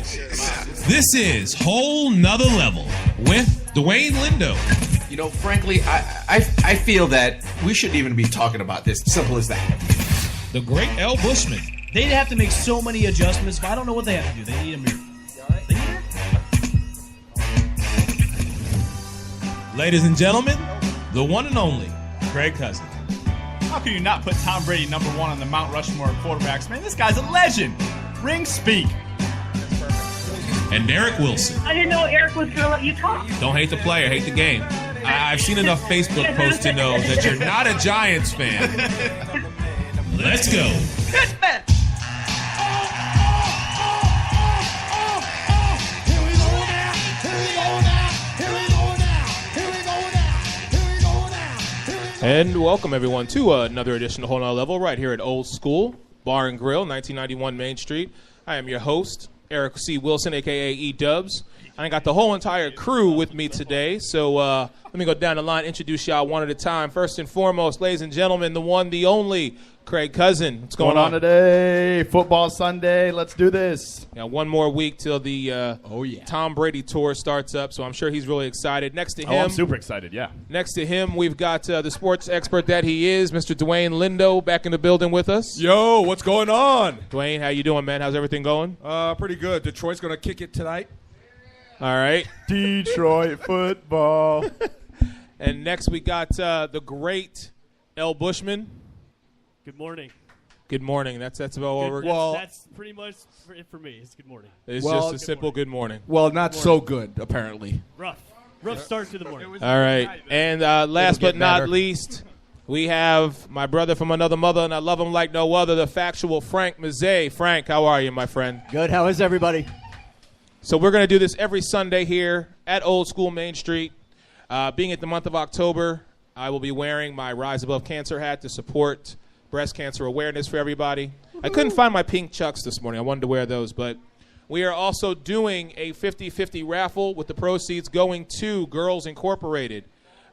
This is Whole Nother Level with Dwayne Lindo. You know, frankly, I feel that we shouldn't even be talking about this. Simple as that. The great L. Bushman. They'd have to make so many adjustments, but I don't know what they have to do. They need a mirror. They need a Ladies and gentlemen, the one and only Craig Cousin. How can you not put Tom Brady number one on the Mount Rushmore of quarterbacks? Man, this guy's a legend. Rings speak. And Derek Wilson. I didn't know Eric was going to let you talk. Don't hate the player, hate the game. I've seen enough Facebook posts to know that you're not a Giants fan. Let's go. And welcome, everyone, to another edition of Whole Nother Level right here at Old School Bar and Grill, 1991 Main Street. I am your host, Eric C. Wilson, a.k.a. E-Dubs. I got the whole entire crew with me today, so let me go down the line, introduce y'all one at a time. First and foremost, ladies and gentlemen, the one, the only, Craig Cousin. What's going on today? Football Sunday. Let's do this. Yeah, one more week till the Tom Brady tour starts up, so I'm sure he's really excited. Next to him, I'm super excited, yeah. Next to him, we've got the sports expert that he is, Mr. Dwayne Lindo, back in the building with us. Yo, what's going on? Dwayne, how you doing, man? How's everything going? Pretty good. Detroit's going to kick it tonight. All right. Detroit football. And next we got the great L. Bushman. Good morning. Good morning. That's about what we're. That's pretty much it for me. It's good morning. It's just a simple good morning. Well, not so good, apparently. Rough start to the morning. All right. And last but not least, we have my brother from another mother, and I love him like no other, the factual Frank Mazzei. Frank, how are you, my friend? Good. How is everybody? So we're going to do this every Sunday here at Old School Main Street. Being at the month of October, I will be wearing my Rise Above Cancer hat to support breast cancer awareness for everybody. I couldn't find my pink Chucks this morning. I wanted to wear those, but we are also doing a 50-50 raffle with the proceeds going to Girls Incorporated.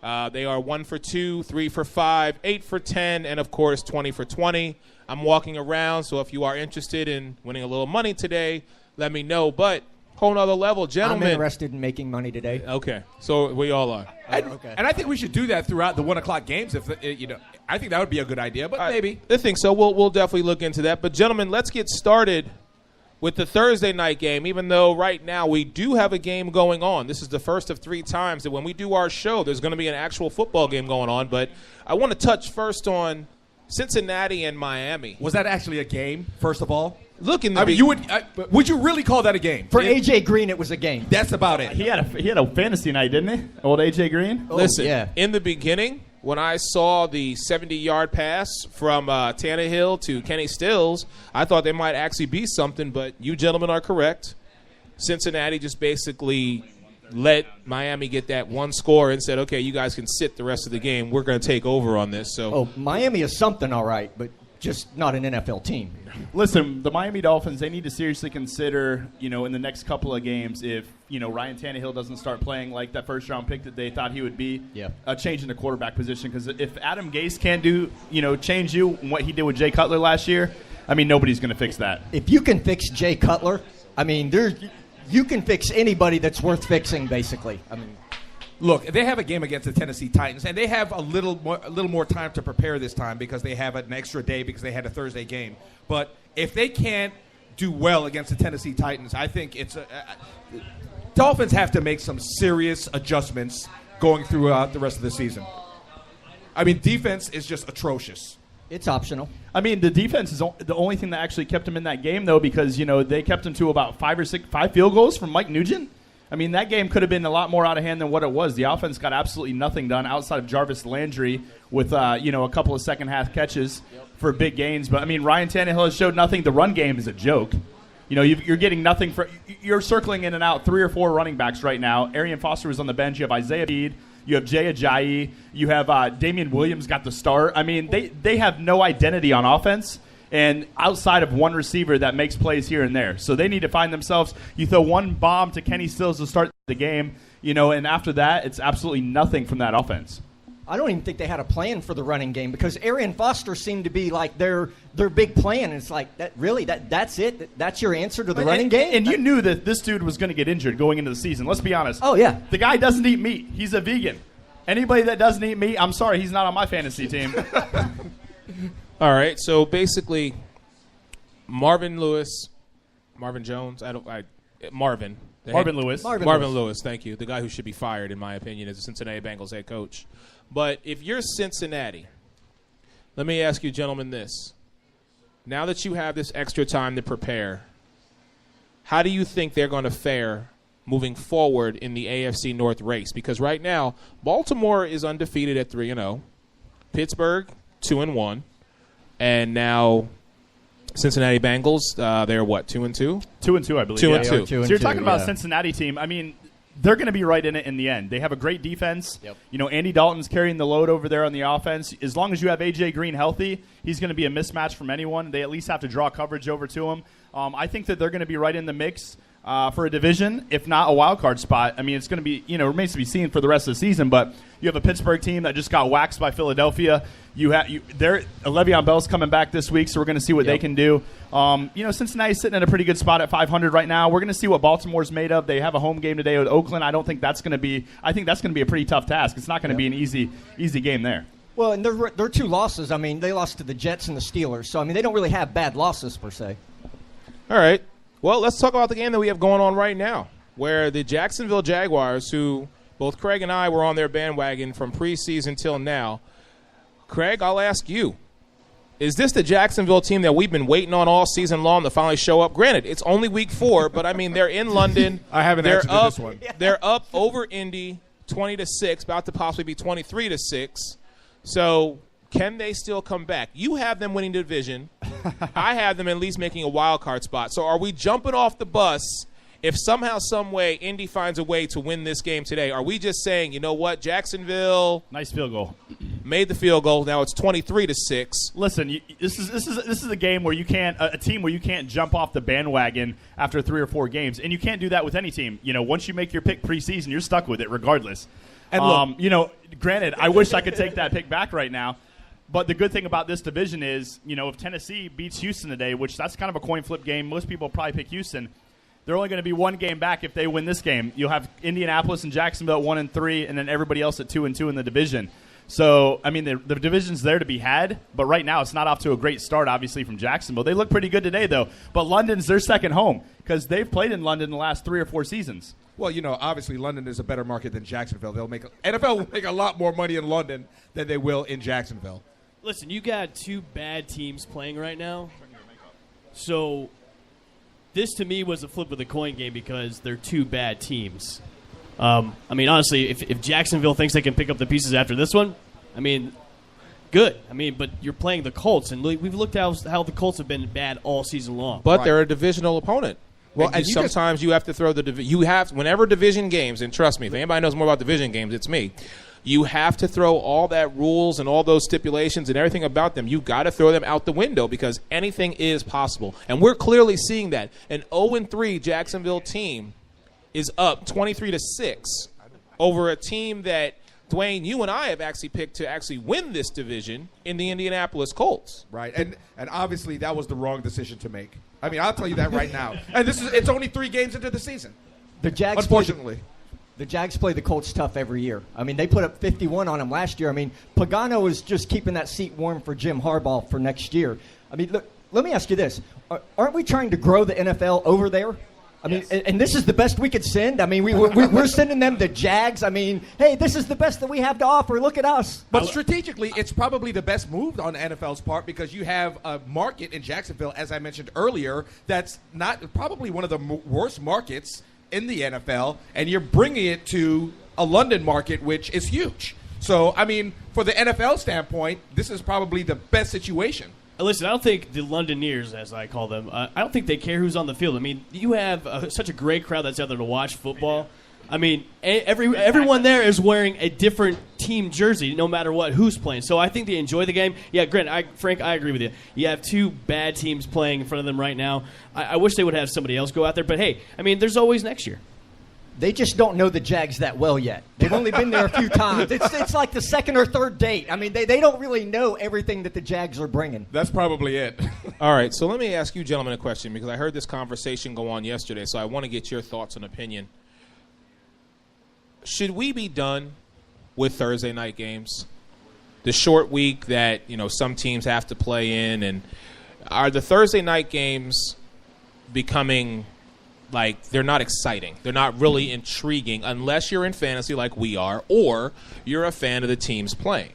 They are 1 for 2, 3 for 5, 8 for 10, and of course 20 for 20. I'm walking around, so if you are interested in winning a little money today, let me know. But whole nother level, gentlemen. I'm interested in making money today. Okay, so we all are. Okay. And I think we should do that throughout the 1 o'clock games. If I think that would be a good idea, but maybe. I think so. We'll definitely look into that. But gentlemen, let's get started with the Thursday night game. Even though right now we do have a game going on, this is the first of 3 times that when we do our show, there's going to be an actual football game going on. But I want to touch first on Cincinnati and Miami. Was that actually a game? First of all. Look in the. I mean, would you really call that a game? For AJ Green, it was a game. That's about it. He had a fantasy night, didn't he? Old AJ Green. Listen, yeah. In the beginning, when I saw the 70-yard pass from Tannehill to Kenny Stills, I thought they might actually be something, but you gentlemen are correct. Cincinnati just basically let Miami get that one score and said, okay, you guys can sit the rest of the game. We're going to take over on this. So, Miami is something, all right, but just not an NFL team. Listen, the Miami Dolphins, they need to seriously consider, in the next couple of games, if, Ryan Tannehill doesn't start playing like that first-round pick that they thought he would be, a change in the quarterback position. Because if Adam Gase can't change you what he did with Jay Cutler last year, I mean, nobody's going to fix that. If you can fix Jay Cutler, I mean, you can fix anybody that's worth fixing, basically. I mean, look, they have a game against the Tennessee Titans, and they have a little more time to prepare this time because they have an extra day because they had a Thursday game. But if they can't do well against the Tennessee Titans, I think Dolphins have to make some serious adjustments going throughout the rest of the season. I mean, defense is just atrocious. It's optional. I mean, the defense is the only thing that actually kept them in that game, though, because, they kept them to about 5 field goals from Mike Nugent. I mean, that game could have been a lot more out of hand than what it was. The offense got absolutely nothing done outside of Jarvis Landry with, a couple of second-half catches for big gains. But, I mean, Ryan Tannehill has showed nothing. The run game is a joke. You're getting nothing you're circling in and out 3 or 4 running backs right now. Arian Foster was on the bench. You have Isaiah Bede. You have Jay Ajayi. You have Damian Williams got the start. I mean, they have no identity on offense. And outside of one receiver that makes plays here and there. So they need to find themselves. You throw one bomb to Kenny Stills to start the game, and after that, it's absolutely nothing from that offense. I don't even think they had a plan for the running game because Arian Foster seemed to be like their big plan. And it's like, that's it? That's your answer to the running game? And you knew that this dude was going to get injured going into the season. Let's be honest. Oh, yeah. The guy doesn't eat meat. He's a vegan. Anybody that doesn't eat meat, I'm sorry, he's not on my fantasy team. All right, so basically, Marvin Jones. Marvin Lewis, thank you. The guy who should be fired, in my opinion, as the Cincinnati Bengals head coach. But if you're Cincinnati, let me ask you, gentlemen, this. Now that you have this extra time to prepare, how do you think they're going to fare moving forward in the AFC North race? Because right now, Baltimore is undefeated at 3-0. Pittsburgh, 2-1. And now Cincinnati Bengals, they're what, 2-2? 2-2, I believe. 2-2. So you're talking about a Cincinnati team. I mean, they're going to be right in it in the end. They have a great defense. Yep. You know, Andy Dalton's carrying the load over there on the offense. As long as you have A.J. Green healthy, he's going to be a mismatch from anyone. They at least have to draw coverage over to him. I think that they're going to be right in the mix for a division, if not a wild card spot. I mean, it's going to be, remains to be seen for the rest of the season, but you have a Pittsburgh team that just got waxed by Philadelphia. Le'Veon Bell's coming back this week, so we're going to see what they can do. Cincinnati's sitting in a pretty good spot at 500 right now. We're going to see what Baltimore's made of. They have a home game today with Oakland. I think that's going to be a pretty tough task. It's not going to be an easy game there. Well, and their two losses, I mean, they lost to the Jets and the Steelers, so I mean, they don't really have bad losses per se. All right. Well, let's talk about the game that we have going on right now, where the Jacksonville Jaguars, who both Craig and I were on their bandwagon from preseason till now. Craig, I'll ask you, is this the Jacksonville team that we've been waiting on all season long to finally show up? Granted, it's only week 4, but, I mean, they're in London. I haven't answered this one. They're up over Indy 20-6, about to possibly be 23-6. So can they still come back? You have them winning the division. I have them at least making a wild card spot. So are we jumping off the bus if somehow, some way, Indy finds a way to win this game today? Are we just saying, you know what, Jacksonville, nice field goal, made the field goal. Now it's 23-6. Listen, this is a game where a team where you can't jump off the bandwagon after 3 or 4 games, and you can't do that with any team. Once you make your pick preseason, you're stuck with it regardless. And look, granted, I wish I could take that pick back right now. But the good thing about this division is, if Tennessee beats Houston today, which that's kind of a coin flip game, most people probably pick Houston. They're only going to be one game back if they win this game. You'll have Indianapolis and Jacksonville at 1-3, and then everybody else at 2-2 in the division. So, I mean, the division's there to be had, but right now it's not off to a great start, obviously, from Jacksonville. They look pretty good today, though. But London's their second home because they've played in London the last 3 or 4 seasons. Well, obviously London is a better market than Jacksonville. NFL will make a lot more money in London than they will in Jacksonville. Listen, you got 2 bad teams playing right now. So this, to me, was a flip of the coin game because they're 2 bad teams. I mean, honestly, if Jacksonville thinks they can pick up the pieces after this one, I mean, good. I mean, but you're playing the Colts, and we've looked at how the Colts have been bad all season long. But they're a divisional opponent. Well, and sometimes you have to throw whenever division games, and trust me, if anybody knows more about division games, it's me. You have to throw all that rules and all those stipulations and everything about them. You've got to throw them out the window because anything is possible. And we're clearly seeing that. An 0-3 Jacksonville team is up 23-6 over a team that, Dwayne, you and I have actually picked to actually win this division in the Indianapolis Colts. Right, and obviously that was the wrong decision to make. I mean, I'll tell you that right now. And it's only 3 games into the season. The Jags, unfortunately. The Jags play the Colts tough every year. I mean, they put up 51 on them last year. I mean, Pagano is just keeping that seat warm for Jim Harbaugh for next year. I mean, look, let me ask you this. Aren't we trying to grow the NFL over there? I mean, and this is the best we could send. I mean, we're sending them the Jags. I mean, hey, this is the best that we have to offer. Look at us. But strategically, it's probably the best move on the NFL's part because you have a market in Jacksonville, as I mentioned earlier, that's not probably one of the worst markets in the NFL, and you're bringing it to a London market, which is huge. So, I mean, for the NFL standpoint, this is probably the best situation. Listen, I don't think the Londoners, as I call them, I don't think they care who's on the field. I mean, you have such a great crowd that's out there to watch football. I mean, everyone there is wearing a different team jersey, no matter who's playing. So I think they enjoy the game. Yeah, Frank, I agree with you. You have 2 bad teams playing in front of them right now. I wish they would have somebody else go out there. But, hey, I mean, there's always next year. They just don't know the Jags that well yet. They've only been there a few times. It's like the second or third date. I mean, they don't really know everything that the Jags are bringing. That's probably it. All right, so let me ask you gentlemen a question because I heard this conversation go on yesterday, so I want to get your thoughts and opinion. Should we be done with Thursday night games? The short week that, some teams have to play in, and are the Thursday night games becoming like they're not exciting? They're not really intriguing unless you're in fantasy like we are or you're a fan of the teams playing.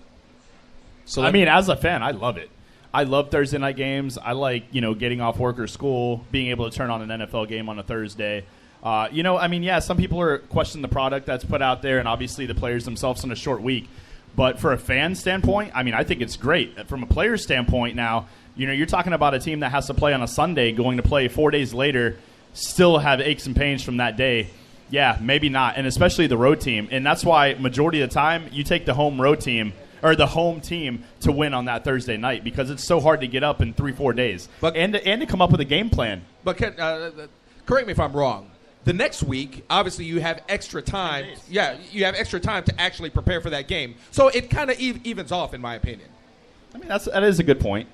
So as a fan, I love it. I love Thursday night games. I like, getting off work or school, being able to turn on an NFL game on a Thursday. Some people are questioning the product that's put out there and obviously the players themselves in a short week. But for a fan standpoint, I think it's great. From a player standpoint now, you're talking about a team that has to play on a Sunday going to play 4 days later, still have aches and pains from that day. Yeah, maybe not, and especially the road team. And that's why majority of the time you take the home road team or the home team to win on that Thursday night because it's so hard to get up in 3-4 days and to come up with a game plan. But correct me if I'm wrong. The next week, obviously, you have extra time. Yeah, you have extra time to actually prepare for that game. So it kind of evens off, in my opinion. That is a good point.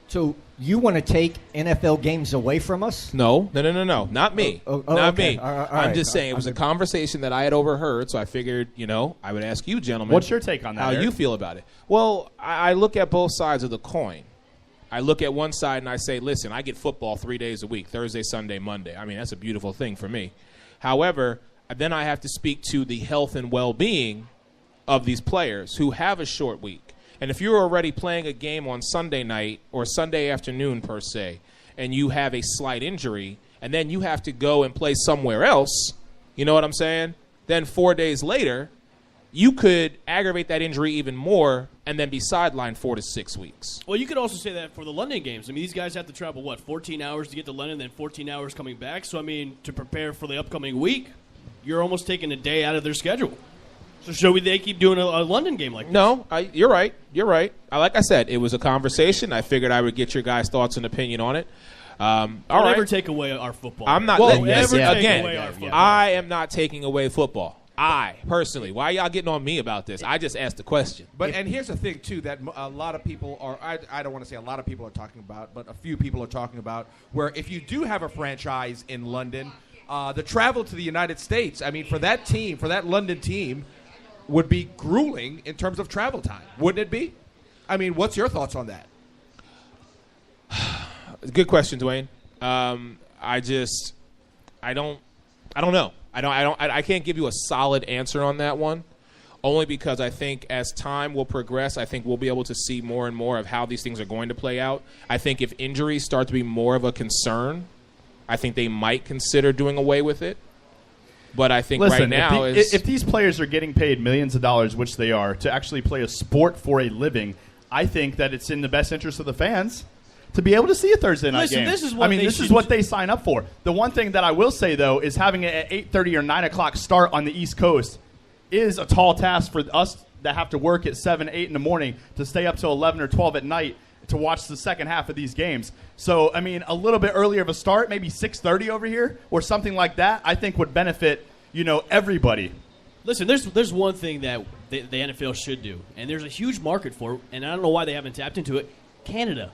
So you want to take NFL games away from us? No. Not me. Not okay. me. All right. I'm just saying it was a conversation that I had overheard, so I figured, I would ask you, gentlemen. What's your take on that, How Eric? you feel about it? Well, I look at both sides of the coin. I look at one side and I say, listen, I get football 3 days a week, Thursday, Sunday, Monday. That's a beautiful thing for me. However, then I have to speak to the health and well-being of these players who have a short week. And if you're already playing a game on Sunday night or Sunday afternoon, per se, and you have a slight injury, and then you have to go and play somewhere else, you know what I'm saying? Then 4 days later, you could aggravate that injury even more and then be sidelined 4 to 6 weeks. Well, you could also say that for the London games. These guys have to travel, 14 hours to get to London, then 14 hours coming back. So, to prepare for the upcoming week, you're almost taking a day out of their schedule. So should they keep doing a London game like this? No, you're right. You're right. Like I said, it was a conversation. I figured I would get your guys' thoughts and opinion on it. Never take away our football. I'm not. Football. I am not taking away football. I, personally. Why are y'all getting on me about this? I just asked the question. And here's the thing, too, that a lot of people are, I don't want to say a lot of people are talking about, but a few people are talking about, where if you do have a franchise in London, the travel to the United States, for that team, for that London team, would be grueling in terms of travel time. Wouldn't it be? What's your thoughts on that? Good question, Dwayne. I don't know. I can't give you a solid answer on that one, only because I think as time will progress, I think we'll be able to see more and more of how these things are going to play out. I think if injuries start to be more of a concern, I think they might consider doing away with it. But I think right now if these players are getting paid millions of dollars, which they are, to actually play a sport for a living, I think that it's in the best interest of the fans to be able to see a Thursday night game. This is what this is what they sign up for. The one thing that I will say, though, is having it at 8:30 or 9 o'clock start on the East Coast is a tall task for us that have to work at 7, 8 in the morning to stay up till 11 or 12 at night to watch the second half of these games. So, a little bit earlier of a start, maybe 6:30 over here or something like that, I think would benefit, everybody. Listen, there's one thing that the NFL should do, and there's a huge market for it, and I don't know why they haven't tapped into it. Canada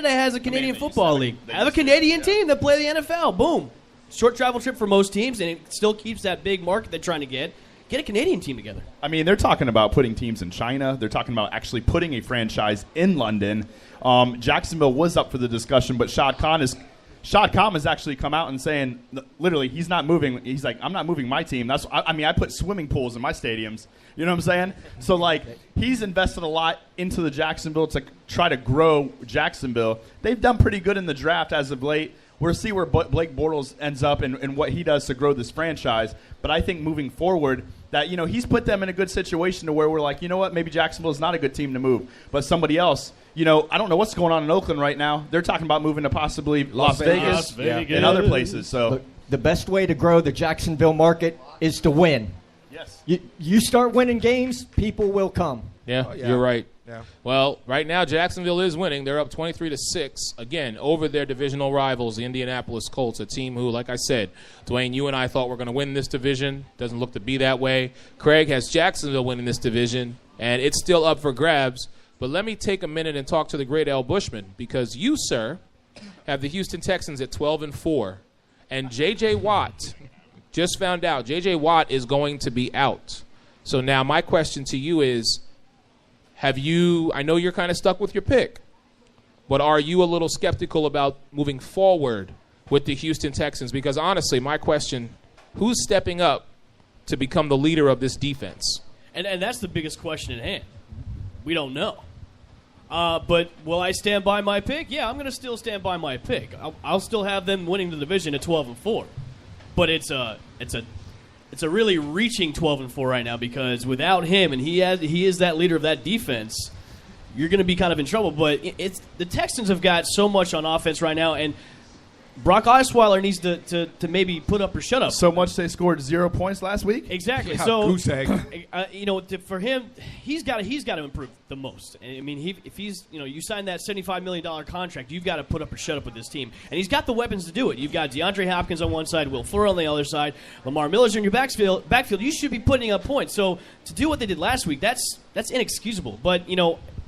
has a Canadian Football League. Have a Canadian team that play the NFL. Boom. Short travel trip for most teams, and it still keeps that big market they're trying to get. Get a Canadian team together. They're talking about putting teams in China. They're talking about actually putting a franchise in London. Jacksonville was up for the discussion, but Shad Khan has actually come out and saying, literally, he's not moving. He's like, I'm not moving my team. I put swimming pools in my stadiums. You know what I'm saying? So, he's invested a lot into the Jacksonville to try to grow Jacksonville. They've done pretty good in the draft as of late. We'll see where Blake Bortles ends up and what he does to grow this franchise. But I think moving forward that, he's put them in a good situation to where we're like, you know what, maybe Jacksonville is not a good team to move. But somebody else, I don't know what's going on in Oakland right now. They're talking about moving to possibly Las Vegas. And other places. So look, the best way to grow the Jacksonville market is to win. Yes. You start winning games, people will come. Yeah, you're right. Yeah. Well, right now Jacksonville is winning. They're up 23-6 again over their divisional rivals, the Indianapolis Colts, a team who, like I said, Dwayne, you and I thought were going to win this division. Doesn't look to be that way. Craig has Jacksonville winning this division, and it's still up for grabs. But let me take a minute and talk to the great Al Bushman, because you, sir, have the Houston Texans at 12-4, and J.J. Watt just found out J.J. Watt is going to be out. So now my question to you is, I know you're kind of stuck with your pick, but are you a little skeptical about moving forward with the Houston Texans? Because honestly, my question, who's stepping up to become the leader of this defense? And that's the biggest question at hand. We don't know. But will I stand by my pick? Yeah, I'm going to still stand by my pick. I'll still have them winning the division at 12-4. But it's a really reaching 12-4 right now, because without him, and he is that leader of that defense, you're going to be kind of in trouble. But it's the Texans have got so much on offense right now, and Brock Osweiler needs to maybe put up or shut up. So much they scored 0 points last week. Exactly. Yeah, so goose egg. For him, he's got to improve the most. I mean, if he's you sign that $75 million contract, you've got to put up or shut up with this team, and he's got the weapons to do it. You've got DeAndre Hopkins on one side, Will Fuller on the other side, Lamar Miller's in your backfield. You should be putting up points. So to do what they did last week, that's inexcusable. But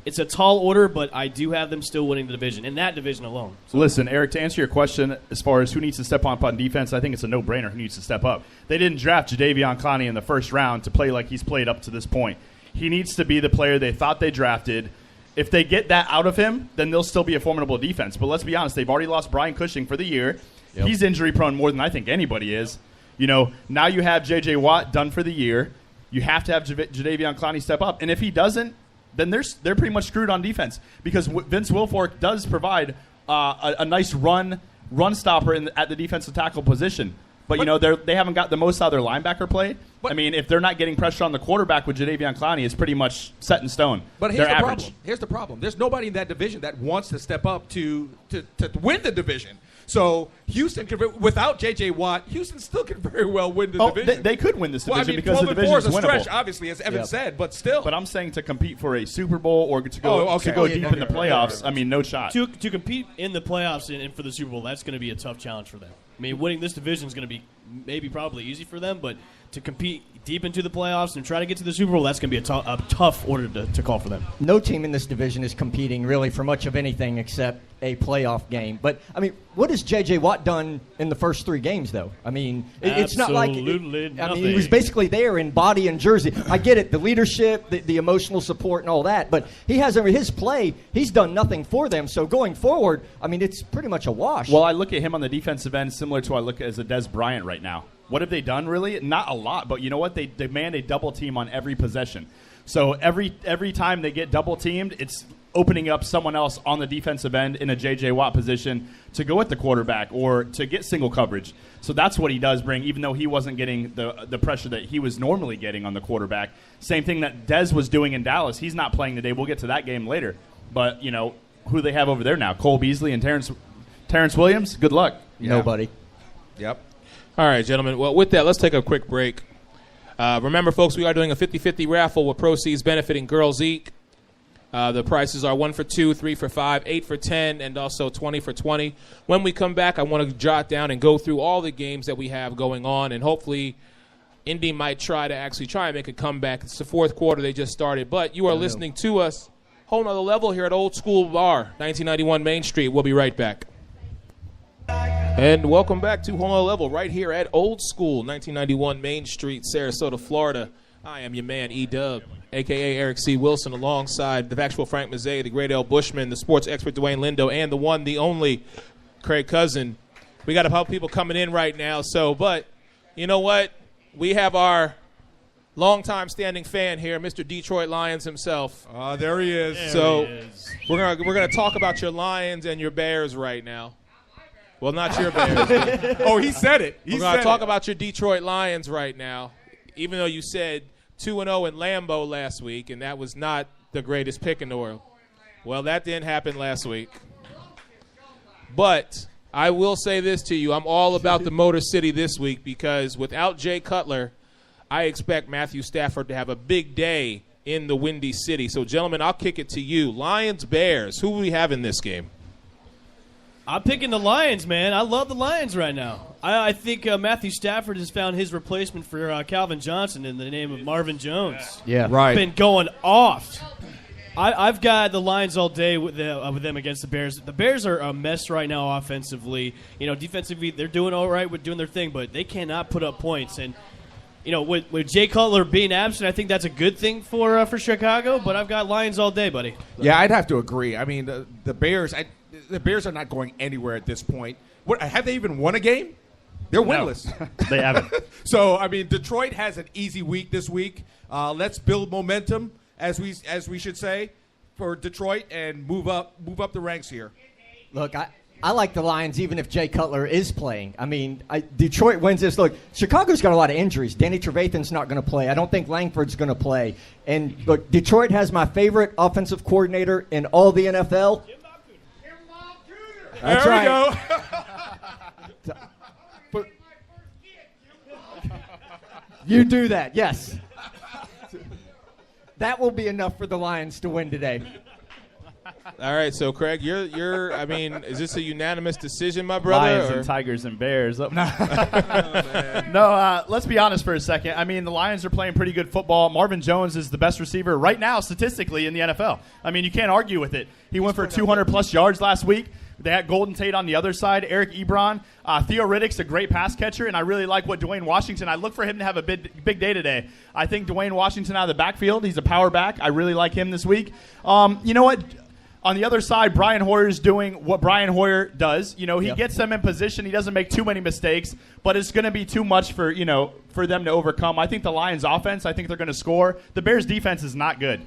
it's a tall order, but I do have them still winning the division, in that division alone. So listen, Eric, to answer your question as far as who needs to step up on defense, I think it's a no-brainer who needs to step up. They didn't draft Jadeveon Clowney in the first round to play like he's played up to this point. He needs to be the player they thought they drafted. If they get that out of him, then they'll still be a formidable defense. But let's be honest, they've already lost Brian Cushing for the year. Yep. He's injury-prone more than I think anybody is. Now you have J.J. Watt done for the year. You have to have Jadeveon Clowney step up. And if he doesn't, then they're pretty much screwed on defense, because Vince Wilfork does provide a nice run stopper at the defensive tackle position. But they haven't got the most out of their linebacker play. If they're not getting pressure on the quarterback with Jadeveon Clowney, it's pretty much set in stone. But here's they're the average. problem. Here's the problem. There's nobody in that division that wants to step up to win the division. So Houston, without J.J. Watt, Houston still could very well win the division. They could win this division because the 12-4 division is is a stretch, winnable. obviously, as Evan said, but still. But I'm saying to compete for a Super Bowl or to go deep in the playoffs, no shot. To compete in the playoffs and for the Super Bowl, that's going to be a tough challenge for them. I mean, winning this division is going to be probably easy for them, but to compete deep into the playoffs and try to get to the Super Bowl, that's going to be a tough order to call for them. No team in this division is competing really for much of anything except a playoff game. But, what has J.J. Watt done in the first 3 games, though? It's not like he was basically there in body and jersey. I get it, the leadership, the emotional support and all that, but his play, he's done nothing for them. So going forward, it's pretty much a wash. Well, I look at him on the defensive end similar to I look as a Dez Bryant right now. What have they done, really? Not a lot, but you know what? They demand a double team on every possession. So every time they get double teamed, it's opening up someone else on the defensive end in a J.J. Watt position to go at the quarterback or to get single coverage. So that's what he does bring, even though he wasn't getting the pressure that he was normally getting on the quarterback. Same thing that Dez was doing in Dallas. He's not playing today. We'll get to that game later. But, who do they have over there now? Cole Beasley and Terrence Williams? Good luck. Yeah. Nobody. Yep. All right, gentlemen. Well, with that, let's take a quick break. Remember, folks, we are doing a 50-50 raffle with proceeds benefiting Girls Eek. The prices are 1 for 2, 3 for 5, 8 for 10, and also 20 for 20. When we come back, I want to jot down and go through all the games that we have going on, and hopefully Indy might try and make a comeback. It's the fourth quarter. They just started. But you are listening to us, whole nother level here at Old School Bar, 1991 Main Street. We'll be right back. And welcome back to Whole Nother Level right here at Old School, 1991 Main Street, Sarasota, Florida. I am your man, E-Dub, a.k.a. Eric C. Wilson, alongside the factual Frank Mazzei, the great Al Bushman, the sports expert Dwayne Lindo, and the one, the only Craig Cousin. We got a couple people coming in right now, but you know what? We have our longtime standing fan here, Mr. Detroit Lions himself. There he is. We're gonna talk about your Lions and your Bears right now. Well, not your Bears. Oh, he said it. We're going to talk about your Detroit Lions right now, even though you said 2-0 in Lambeau last week, and that was not the greatest pick in the world. Well, that didn't happen last week. But I will say this to you. I'm all about the Motor City this week because without Jay Cutler, I expect Matthew Stafford to have a big day in the Windy City. So, gentlemen, I'll kick it to you. Lions-Bears, who do we have in this game? I'm picking the Lions, man. I love the Lions right now. I think Matthew Stafford has found his replacement for Calvin Johnson in the name of Marvin Jones. Yeah. Right. Been going off. I've got the Lions all day with them against the Bears. The Bears are a mess right now offensively. Defensively, they're doing all right with doing their thing, but they cannot put up points. And with Jay Cutler being absent, I think that's a good thing for Chicago. But I've got Lions all day, buddy. Yeah, I'd have to agree. I mean, the Bears. The Bears are not going anywhere at this point. What, have they even won a game? They're winless. They haven't. So I mean, Detroit has an easy week this week. Let's build momentum, as we should say, for Detroit and move up the ranks here. Look, I like the Lions even if Jay Cutler is playing. I mean, Detroit wins this. Look, Chicago's got a lot of injuries. Danny Trevathan's not going to play. I don't think Langford's going to play. And look, Detroit has my favorite offensive coordinator in all the NFL. That's there right. We go. But you do that, yes. That will be enough for the Lions to win today. All right, so Craig, you're. I mean, is this a unanimous decision, my brother? Lions or? and Tigers and Bears. No, let's be honest for a second. I mean, the Lions are playing pretty good football. Marvin Jones is the best receiver right now statistically in the NFL. I mean, you can't argue with it. He went for 200-plus yards last week. They had Golden Tate on the other side, Eric Ebron. Theo Riddick's a great pass catcher, and I really like what Dwayne Washington. I look for him to have a big day today. I think Dwayne Washington out of the backfield, he's a power back. I really like him this week. You know what? On the other side, Brian Hoyer's doing what Brian Hoyer does. He gets them in position. He doesn't make too many mistakes, but it's going to be too much for them to overcome. I think the Lions' offense, I think they're going to score. The Bears' defense is not good.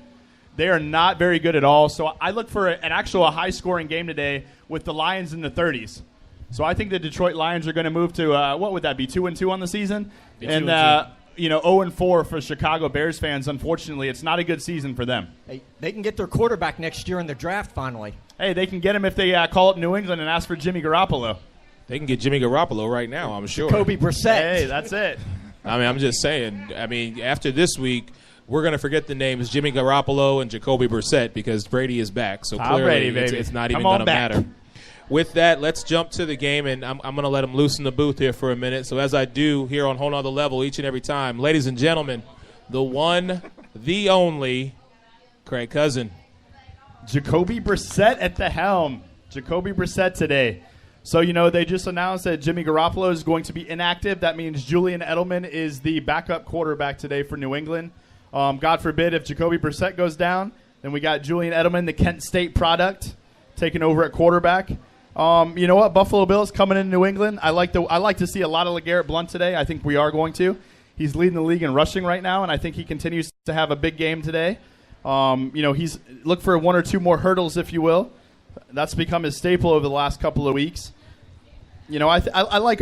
They are not very good at all. So I look for a high-scoring game today with the Lions in the 30s. So I think the Detroit Lions are going to move to, what would that be, 2-2 on the season? And 0-4 for Chicago Bears fans. Unfortunately, it's not a good season for them. Hey, they can get their quarterback next year in the draft finally. Hey, they can get him if they call up New England and ask for Jimmy Garoppolo. They can get Jimmy Garoppolo right now, I'm sure. Jacoby Brissett. Hey, that's it. I mean, I'm just saying. I mean, after this week, we're going to forget the names Jimmy Garoppolo and Jacoby Brissett because Brady is back. So Tom clearly Brady, baby. It's not even Come going on to back. matter. With that, let's jump to the game, and I'm going to let him loosen the booth here for a minute. So as I do here on Whole Nother Level each and every time, ladies and gentlemen, the one, the only, Craig Cousin. Jacoby Brissett at the helm. Jacoby Brissett today. So, they just announced that Jimmy Garoppolo is going to be inactive. That means Julian Edelman is the backup quarterback today for New England. God forbid if Jacoby Brissett goes down, then we got Julian Edelman, the Kent State product, taking over at quarterback. You know what? Buffalo Bills coming into New England. I like to see a lot of LeGarrette Blount today. I think we are going to. He's leading the league in rushing right now, and I think he continues to have a big game today. He's look for one or two more hurdles, if you will. That's become his staple over the last couple of weeks. I like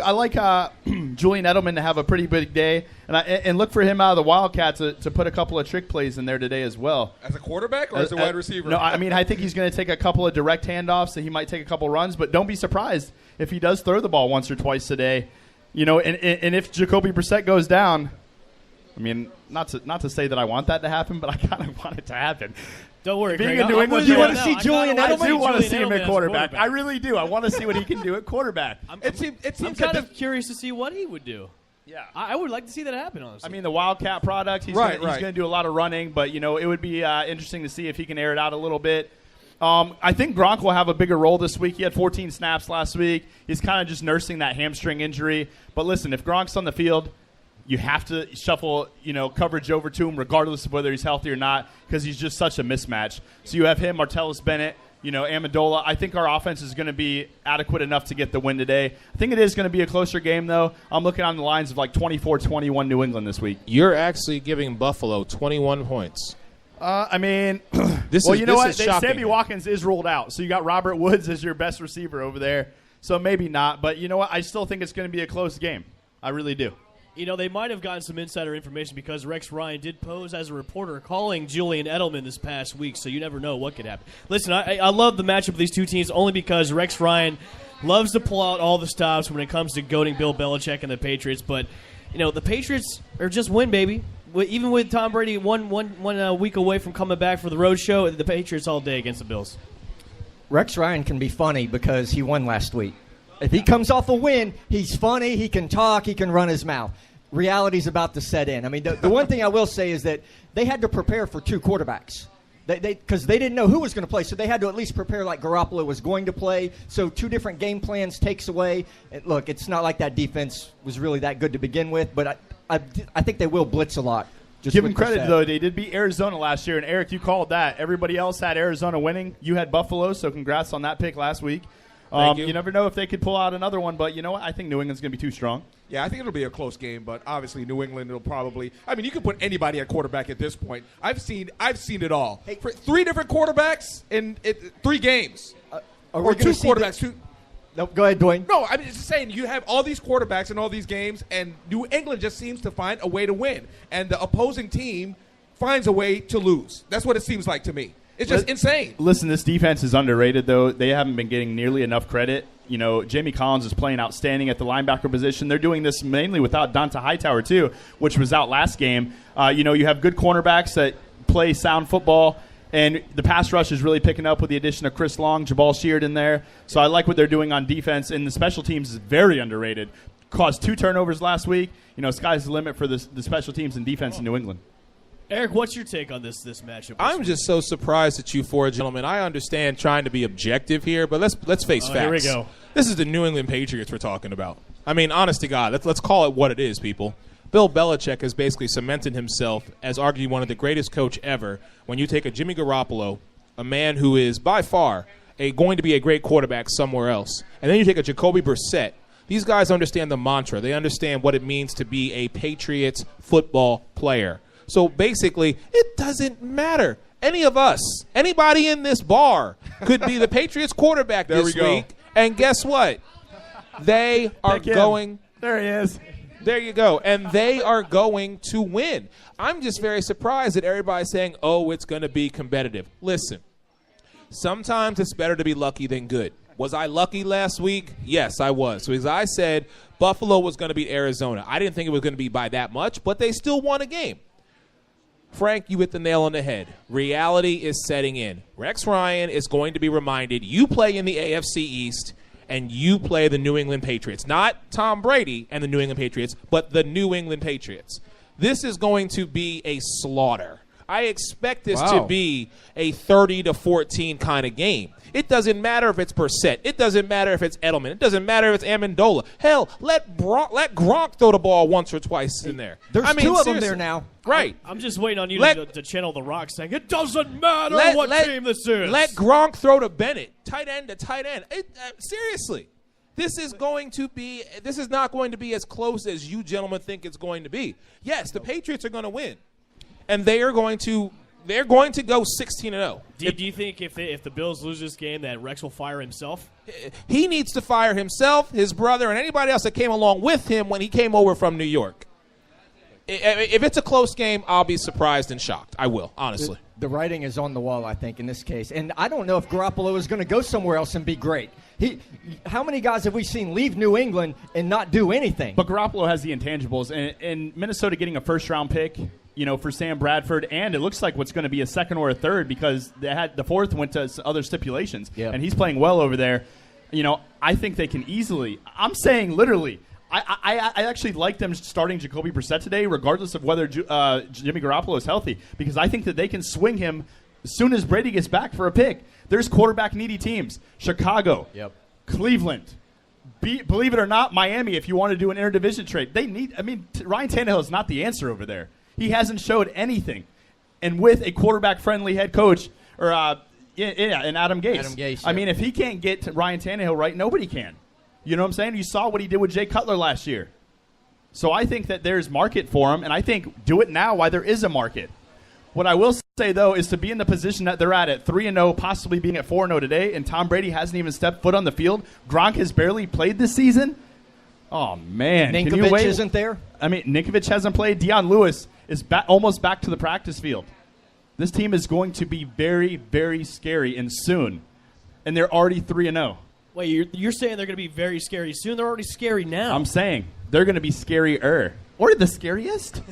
Julian Edelman to have a pretty big day, and look for him out of the Wildcats to put a couple of trick plays in there today as well. As a quarterback or as a wide receiver? No, I mean I think he's going to take a couple of direct handoffs, so he might take a couple runs, but don't be surprised if he does throw the ball once or twice today. And if Jacoby Brissett goes down, I mean not to say that I want that to happen, but I kind of want it to happen. Don't worry, Being Greg. in New England, you want to see Julian Edelman? I do want to see Julian him Edelman at as quarterback. quarterback. I really do. I want to see what he can do at quarterback. It seems I'm kind of curious to see what he would do. Yeah. I would like to see that happen, honestly. I mean, the Wildcat product, he's Right, going to do a lot of running, but, it would be interesting to see if he can air it out a little bit. I think Gronk will have a bigger role this week. He had 14 snaps last week. He's kind of just nursing that hamstring injury. But listen, if Gronk's on the field, you have to shuffle, coverage over to him regardless of whether he's healthy or not because he's just such a mismatch. So you have him, Martellus Bennett, Amendola. I think our offense is going to be adequate enough to get the win today. I think it is going to be a closer game, though. I'm looking on the lines of like 24-21 New England this week. You're actually giving Buffalo 21 points. I mean, This well, is- you know this what? is shocking. Sammy Watkins is ruled out, so you got Robert Woods as your best receiver over there. So maybe not, but you know what? I still think it's going to be a close game. I really do. They might have gotten some insider information because Rex Ryan did pose as a reporter calling Julian Edelman this past week, so you never know what could happen. Listen, I love the matchup of these two teams only because Rex Ryan loves to pull out all the stops when it comes to goading Bill Belichick and the Patriots, but, the Patriots are just win, baby. even with Tom Brady one week away from coming back for the road show, the Patriots all day against the Bills. Rex Ryan can be funny because he won last week. If he comes off a win, he's funny, he can talk, he can run his mouth. Reality's about to set in. I mean, the one thing I will say is that they had to prepare for two quarterbacks. Because they didn't know who was going to play, so they had to at least prepare like Garoppolo was going to play. So two different game plans takes away. And look, it's not like that defense was really that good to begin with, but I think they will blitz a lot. Just Give them with credit, Brissett. though. They did beat Arizona last year, and Eric, you called that. Everybody else had Arizona winning. You had Buffalo, so congrats on that pick last week. Thank you. You never know if they could pull out another one, but you know what? I think New England's going to be too strong. Yeah, I think it'll be a close game, but obviously New England will probably. I mean, you can put anybody at quarterback at this point. I've seen it all. For 3 different quarterbacks in 3 games, or 2 quarterbacks. No, go ahead, Dwayne. No, I'm just saying you have all these quarterbacks in all these games, and New England just seems to find a way to win, and the opposing team finds a way to lose. That's what it seems like to me. It's just insane. Listen, this defense is underrated, though. They haven't been getting nearly enough credit. You know, Jamie Collins is playing outstanding at the linebacker position. They're doing this mainly without Donta Hightower, too, which was out last game. You have good cornerbacks that play sound football, and the pass rush is really picking up with the addition of Chris Long, Jabal Sheard in there. So I like what they're doing on defense, and the special teams is very underrated. Caused 2 turnovers last week. Sky's the limit for the special teams and defense in New England. Eric, what's your take on this matchup? I'm just so surprised at you 4 gentlemen. I understand trying to be objective here, but let's face facts. Here we go. This is the New England Patriots we're talking about. I mean, honest to God, let's call it what it is, people. Bill Belichick has basically cemented himself as arguably one of the greatest coach ever when you take a Jimmy Garoppolo, a man who is by far going to be a great quarterback somewhere else, and then you take a Jacoby Brissett. These guys understand the mantra. They understand what it means to be a Patriots football player. So basically, it doesn't matter. Any of us, anybody in this bar could be the Patriots quarterback this week. And guess what? They are going. There he is. There you go. And they are going to win. I'm just very surprised that everybody's saying, oh, it's going to be competitive. Listen, sometimes it's better to be lucky than good. Was I lucky last week? Yes, I was. So as I said, Buffalo was going to beat Arizona. I didn't think it was going to be by that much, but they still won a game. Frank, you hit the nail on the head. Reality is setting in. Rex Ryan is going to be reminded, you play in the AFC East and you play the New England Patriots. Not Tom Brady and the New England Patriots, but the New England Patriots. This is going to be a slaughter. I expect this to be a 30-14 kind of game. It doesn't matter if it's Brissett. It doesn't matter if it's Edelman. It doesn't matter if it's Amendola. Hell, let Gronk throw the ball once or twice in there. There's 2 of them there now. Right. I'm just waiting on you to channel The Rock saying, it doesn't matter what team this is. Let Gronk throw to Bennett. Tight end to tight end. Seriously. This is not going to be as close as you gentlemen think it's going to be. Yes, the Patriots are going to win. And they're going to go 16-0. Do you think if the Bills lose this game that Rex will fire himself? He needs to fire himself, his brother, and anybody else that came along with him when he came over from New York. If it's a close game, I'll be surprised and shocked. I will, honestly. The writing is on the wall, I think, in this case. And I don't know if Garoppolo is going to go somewhere else and be great. How many guys have we seen leave New England and not do anything? But Garoppolo has the intangibles. And Minnesota getting a first-round pick, for Sam Bradford, and it looks like what's going to be a second or a third because they had the 4th went to other stipulations. Yep. And he's playing well over there. I think they can easily. I'm saying literally. I actually like them starting Jacoby Brissett today, regardless of whether Jimmy Garoppolo is healthy, because I think that they can swing him as soon as Brady gets back for a pick. There's quarterback-needy teams. Chicago, Cleveland, believe it or not, Miami, if you want to do an interdivision trade. Ryan Tannehill is not the answer over there. He hasn't showed anything. And with a quarterback-friendly head coach, and Adam Gase. I mean, if he can't get to Ryan Tannehill right, nobody can. You know what I'm saying? You saw what he did with Jay Cutler last year. So I think that there's market for him, and I think do it now while there is a market. What I will say, though, is to be in the position that they're at 3-0, possibly being at 4-0 today, and Tom Brady hasn't even stepped foot on the field. Gronk has barely played this season. Oh, man. Ninkovich Can you wait? Isn't there? I mean, Ninkovich hasn't played. Deion Lewis is almost back to the practice field. This team is going to be very, very scary and soon. And they're already 3-0. Wait, you're saying they're going to be very scary soon? They're already scary now. I'm saying they're going to be scarier. Or the scariest.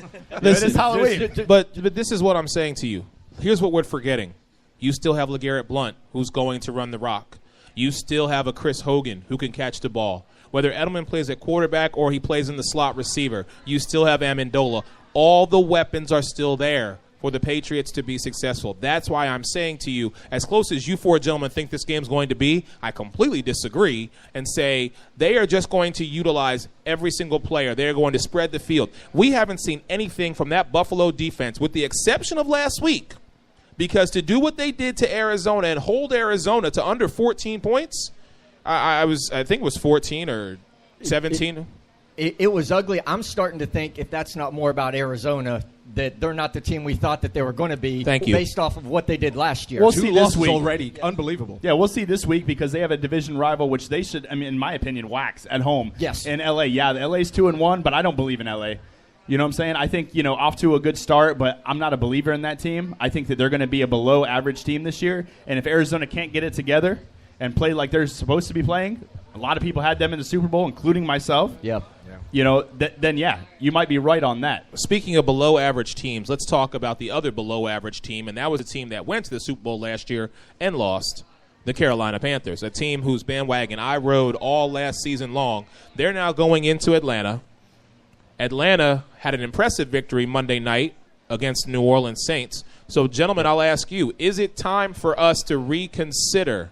Listen, it's Halloween. But this is what I'm saying to you. Here's what we're forgetting. You still have LeGarrette Blount, who's going to run the rock. You still have a Chris Hogan who can catch the ball. Whether Edelman plays at quarterback or he plays in the slot receiver, you still have Amendola. All the weapons are still there for the Patriots to be successful. That's why I'm saying to you, as close as you four gentlemen think this game's going to be, I completely disagree and say they are just going to utilize every single player. They're going to spread the field. We haven't seen anything from that Buffalo defense, with the exception of last week, because to do what they did to Arizona and hold Arizona to under 14 points, I think it was 14 or 17. It was ugly. I'm starting to think, if that's not more about Arizona, that they're not the team we thought that they were going to be. Thank you. Based off of what they did last year. We'll Two see this losses week. already. Unbelievable. Yeah, we'll see this week because they have a division rival, which they should, in my opinion, wax at home. Yes. In LA. Yeah, the LA's 2-1, but I don't believe in LA. You know what I'm saying? I think, off to a good start, but I'm not a believer in that team. I think that they're going to be a below average team this year. And if Arizona can't get it together and play like they're supposed to be playing, a lot of people had them in the Super Bowl, including myself. Yeah. Then you might be right on that. Speaking of below average teams, let's talk about the other below average team, and that was a team that went to the Super Bowl last year and lost, the Carolina Panthers, a team whose bandwagon I rode all last season long. They're now going into Atlanta. Atlanta had an impressive victory Monday night against New Orleans Saints. So, gentlemen, I'll ask you, is it time for us to reconsider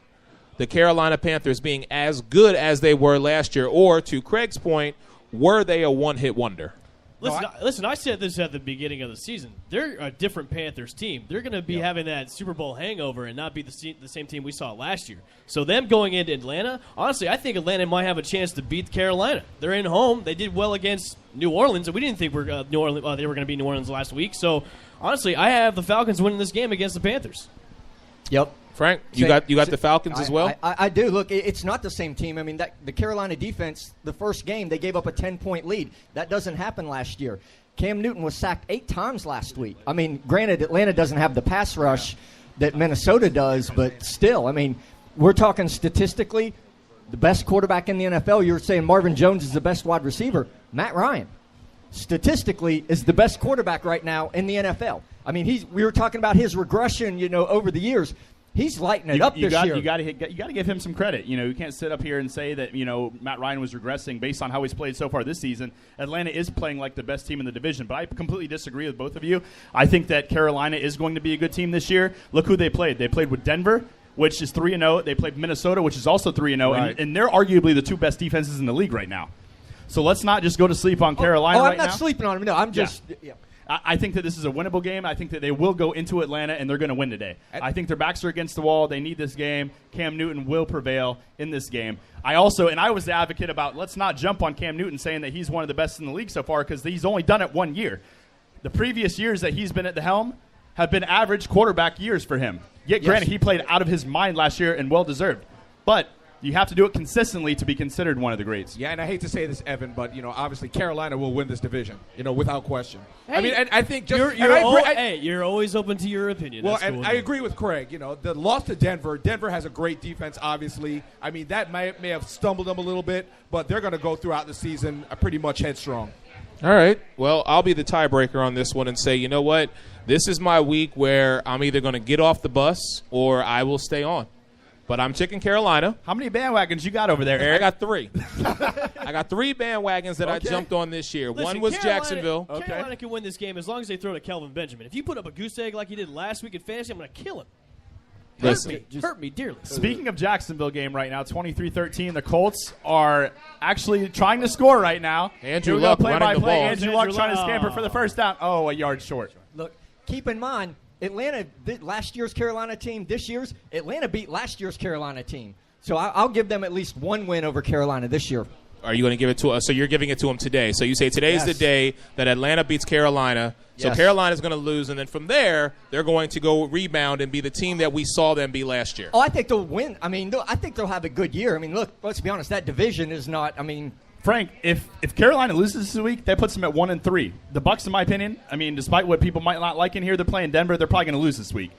the Carolina Panthers being as good as they were last year, or, to Craig's point, were they a one-hit wonder? Listen, I said this at the beginning of the season. They're a different Panthers team. They're going to be having that Super Bowl hangover and not be the same team we saw last year. So them going into Atlanta, honestly, I think Atlanta might have a chance to beat Carolina. They're in home. They did well against New Orleans, and we didn't think they were going to beat New Orleans last week. So, honestly, I have the Falcons winning this game against the Panthers. Yep. Frank, you got the Falcons as well? I do. Look, it's not the same team. I mean, the Carolina defense, the first game, they gave up a 10-point lead. That doesn't happen last year. Cam Newton was sacked 8 times last week. I mean, granted, Atlanta doesn't have the pass rush that Minnesota does, but still, I mean, we're talking statistically, the best quarterback in the NFL. You're saying Marvin Jones is the best wide receiver. Matt Ryan, statistically, is the best quarterback right now in the NFL. I mean, we were talking about his regression, over the years. He's lighting it up this year. You got to give him some credit. You can't sit up here and say that Matt Ryan was regressing based on how he's played so far this season. Atlanta is playing like the best team in the division, but I completely disagree with both of you. I think that Carolina is going to be a good team this year. Look who they played. They played with Denver, which is 3-0. They played Minnesota, which is also 3-0, Right. and they're arguably the two best defenses in the league right now. So let's not just go to sleep on Carolina right now. I'm not sleeping on him. No, I'm just. Yeah. I think that this is a winnable game. I think that they will go into Atlanta, and they're going to win today. I think their backs are against the wall. They need this game. Cam Newton will prevail in this game. I was the advocate about let's not jump on Cam Newton saying that he's one of the best in the league so far because he's only done it 1 year. The previous years that he's been at the helm have been average quarterback years for him. Yet, granted, he played out of his mind last year and well-deserved. But you have to do it consistently to be considered one of the greats. Yeah, and I hate to say this, Evan, but obviously Carolina will win this division, without question. Hey, I mean, and I think you're always open to your opinion. Well, That's and cool. I agree with Craig. The loss to Denver. Denver has a great defense, obviously. I mean, that may have stumbled them a little bit, but they're going to go throughout the season pretty much headstrong. All right. Well, I'll be the tiebreaker on this one and say, you know what? This is my week where I'm either going to get off the bus or I will stay on. But I'm picking Carolina. How many bandwagons you got over there, Eric? I got 3. I got 3 bandwagons that I jumped on this year. Listen, One was Carolina, Jacksonville. Carolina can win this game as long as they throw to Kelvin Benjamin. If you put up a goose egg like you did last week in fantasy, I'm going to kill him. Hurt me dearly. Speaking of Jacksonville game right now, 23-13. The Colts are actually trying to score right now. Andrew Luck running the ball. Andrew Luck trying to scamper for the first down. Oh, a yard short. Look, keep in mind, Atlanta did last year's Carolina team. This year's Atlanta beat last year's Carolina team. So I'll give them at least one win over Carolina this year. Are you going to give it to us? So you're giving it to them today. So you say today's the day that Atlanta beats Carolina. So Yes. Carolina's going to lose, and then from there, they're going to go rebound and be the team that we saw them be last year. Oh, I think they'll win. I mean, I think they'll have a good year. I mean, look, let's be honest. That division is not. I mean, Frank, if Carolina loses this week, that puts them at 1-3. The Bucs, in my opinion, I mean, despite what people might not like in here, they're playing Denver. They're probably going to lose this week,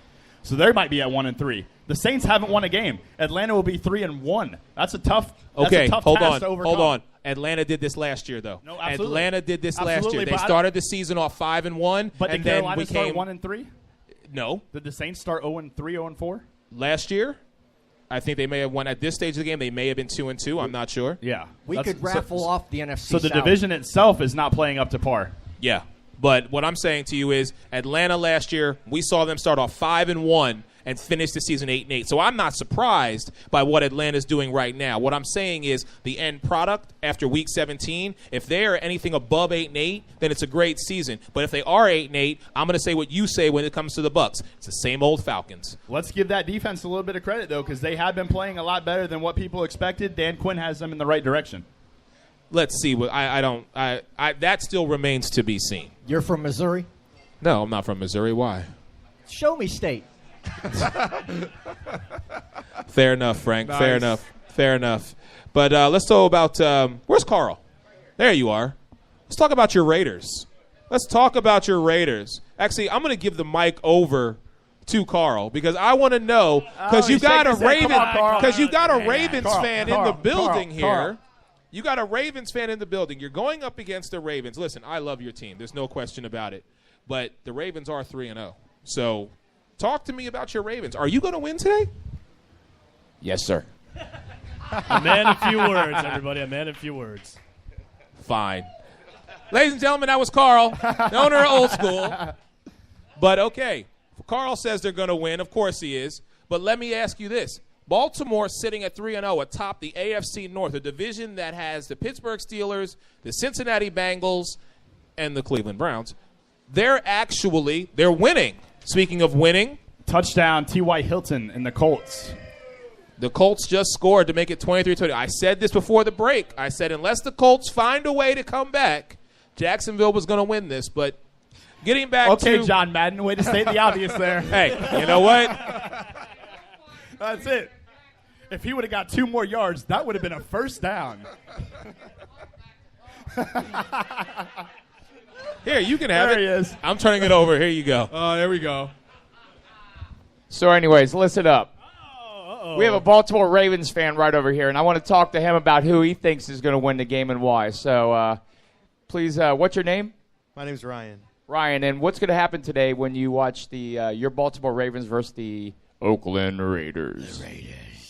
so they might be at 1-3. The Saints haven't won a game. Atlanta will be 3-1. That's a tough. Okay, that's a tough hold task on, to overcome. hold on. Atlanta did this last year, though. No, absolutely. Atlanta did this last Absolutely, year. They but I- started the season off 5-1, But and did then Carolina we start came 1-3? no Did the Saints start 0-3, 0-4? last year. I think they may have won at this stage of the game. They may have been 2-2. I'm not sure. Yeah. We could raffle off the NFC So the South. division itself is not playing up to par. Yeah, but what I'm saying to you is Atlanta last year, we saw them start off 5-1 and finish the season 8-8. So I'm not surprised by what Atlanta's doing right now. What I'm saying is the end product after week 17, if they are anything above 8-8, then it's a great season. But if they are 8-8, I'm going to say what you say when it comes to the Bucs. It's the same old Falcons. Let's give that defense a little bit of credit, though, because they have been playing a lot better than what people expected. Dan Quinn has them in the right direction. Let's see. What that still remains to be seen. You're from Missouri? No, I'm not from Missouri. Why? Show me state. Fair enough, Frank. Nice. Fair enough. But let's talk about where's Carl? There you are. Let's talk about your Raiders. Actually, I'm going to give the mic over to Carl because I want to know because you got a Ravens fan in the building here. You got a Ravens fan in the building. You're going up against the Ravens. Listen, I love your team. There's no question about it. But the Ravens are 3-0. So talk to me about your Ravens. Are you going to win today? Yes, sir. A man of few words, everybody. A man of few words. Fine. Ladies and gentlemen, that was Carl, the owner of Old School. But, okay, Carl says they're going to win. Of course he is. But let me ask you this. Baltimore sitting at 3-0 atop the AFC North, a division that has the Pittsburgh Steelers, the Cincinnati Bengals, and the Cleveland Browns. They're winning. Speaking of winning. Touchdown, T.Y. Hilton and the Colts. The Colts just scored to make it 23-20. I said this before the break. I said unless the Colts find a way to come back, Jacksonville was going to win this. But getting back to... Okay, John Madden, way to state the obvious there. Hey, you know what? That's it. If he would have got 2 more yards, that would have been a first down. Here, you can have There it. he is. I'm turning it over. Here you go. Oh, there we go. So, anyways, listen up. We have a Baltimore Ravens fan right over here, and I want to talk to him about who he thinks is going to win the game and why. So, please, what's your name? My name's Ryan. Ryan, and what's going to happen today when you watch your Baltimore Ravens versus the Oakland Raiders?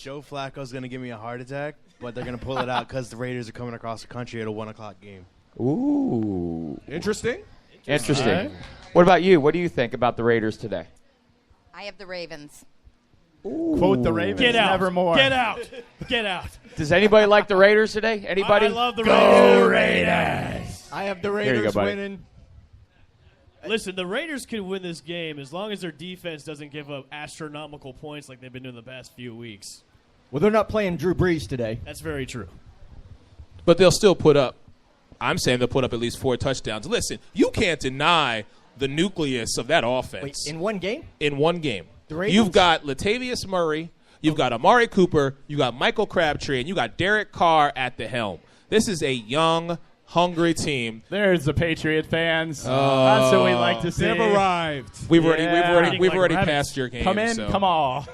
Joe Flacco's going to give me a heart attack, but they're going to pull it out because the Raiders are coming across the country at a 1 o'clock game. Ooh. Interesting. What about you? What do you think about the Raiders today? I have the Ravens. Quote the Ravens, Get out. nevermore. Get out. Get out. Does anybody like the Raiders today? Anybody? I love the Go Raiders. Raiders! I have the Here you go, Raiders buddy. winning. Listen, the Raiders can win this game as long as their defense doesn't give up astronomical points like they've been doing the past few weeks. Well, they're not playing Drew Brees today. That's very true. But they'll still put up, I'm saying they'll put up at least 4 touchdowns. Listen, you can't deny the nucleus of that offense. Wait, in one game? In one game. The Ravens? You've got Latavius Murray, you've got Amari Cooper, you got Michael Crabtree, and you got Derek Carr at the helm. This is a young, hungry team. There's the Patriot fans. That's what we like to see. They've arrived. We've already Like rabbits. passed your game. Come in, so. come on.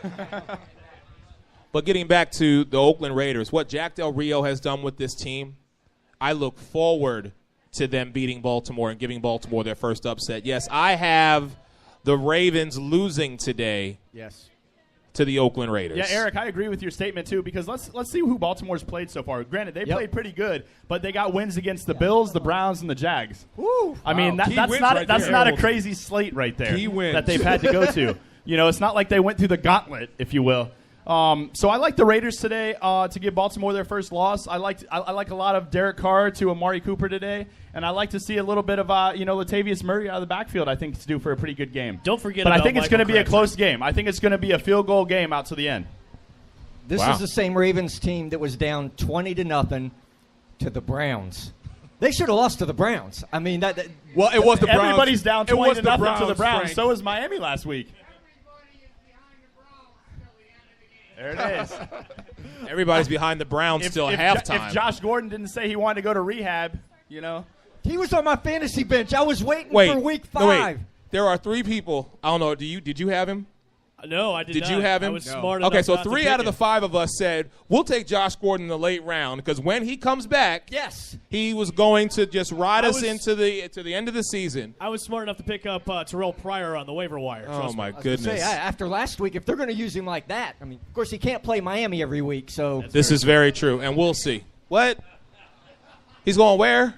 But getting back to the Oakland Raiders, what Jack Del Rio has done with this team, I look forward to them beating Baltimore and giving Baltimore their first upset. Yes, I have the Ravens losing today. Yes. To the Oakland Raiders. Yeah, Eric, I agree with your statement too because let's see who Baltimore's played so far. Granted, they played pretty good, but they got wins against the Bills, the Browns, and the Jags. Woo! I mean, that's not a crazy slate right there Key wins. that they've had to go to. You know, it's not like they went through the gauntlet, if you will. So I like the Raiders today to give Baltimore their first loss. I like a lot of Derek Carr to Amari Cooper today, and I like to see a little bit of Latavius Murray out of the backfield. I think to do for a pretty good game. Don't forget but about I think it's going to be a Crabtree. close game. I think it's going to be a field goal game out to the end. This Wow. is the same Ravens team that was down 20-0 to the Browns. They should have lost to the Browns. I mean, Well, it was the Browns. Everybody's down It was 20-0 the to the Browns. Frank. So was Miami last week. There it is. Everybody's behind the Browns still at halftime. If Josh Gordon didn't say he wanted to go to rehab, he was on my fantasy bench. I was waiting Wait, for week 5. no, wait. There are 3 people. I don't know. Did you have him? No, I did Did not. you have him? I was smart enough Okay, so not to 3 pick out of the him. 5 of us said we'll take Josh Gordon in the late round because when he comes back, Yes. he was going to just ride I us was- into the end of the season. I was smart enough to pick up Terrell Pryor on the waiver wire. Oh trust my me. Say, goodness! after last week, if they're going to use him like that, I mean, of course he can't play Miami every week, so This is very true, and we'll see. What? He's going where?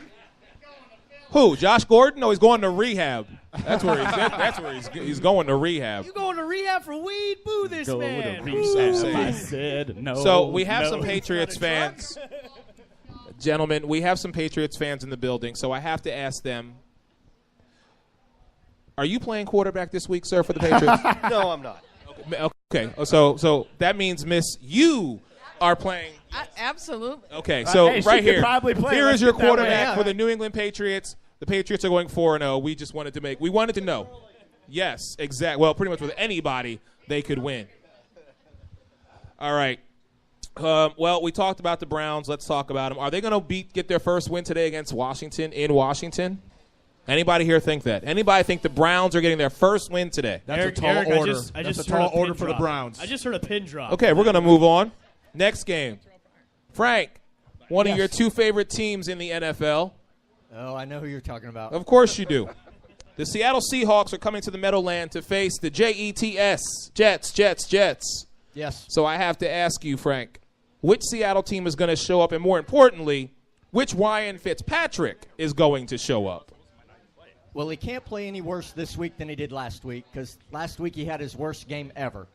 Who? Josh Gordon? No, he's going to rehab. That's where he's going to rehab. You going to rehab for weed? Boo this Go man. to Boo. rehab. I said no. So we have no. some Patriots fans. Gentlemen, we have some Patriots fans in the building, so I have to ask them, are you playing quarterback this week, sir, for the Patriots? No, I'm not. Okay, so that means, Miss, you are playing. Absolutely. Okay, so Hey, she right could here, probably play. here Let's is your get that way. quarterback Yeah. for the New England Patriots. The Patriots are going 4-0. We just wanted to know. Yes, exactly. Well, pretty much with anybody, they could win. All right. Well, we talked about the Browns. Let's talk about them. Are they going to get their first win today against Washington in Washington? Anybody here think that? Anybody think the Browns are getting their first win today? That's Eric, a tall Eric, order. I That's just a heard tall pin order for the drop. Browns. I just heard a pin drop. Okay, we're going to move on. Next game. Frank, one of Yes. your 2 favorite teams in the NFL. Oh, I know who you're talking about. Of course you do. The Seattle Seahawks are coming to the Meadowland to face the Jets. Yes. So I have to ask you, Frank, which Seattle team is going to show up, and more importantly, which Ryan Fitzpatrick is going to show up? Well, he can't play any worse this week than he did last week because last week he had his worst game ever.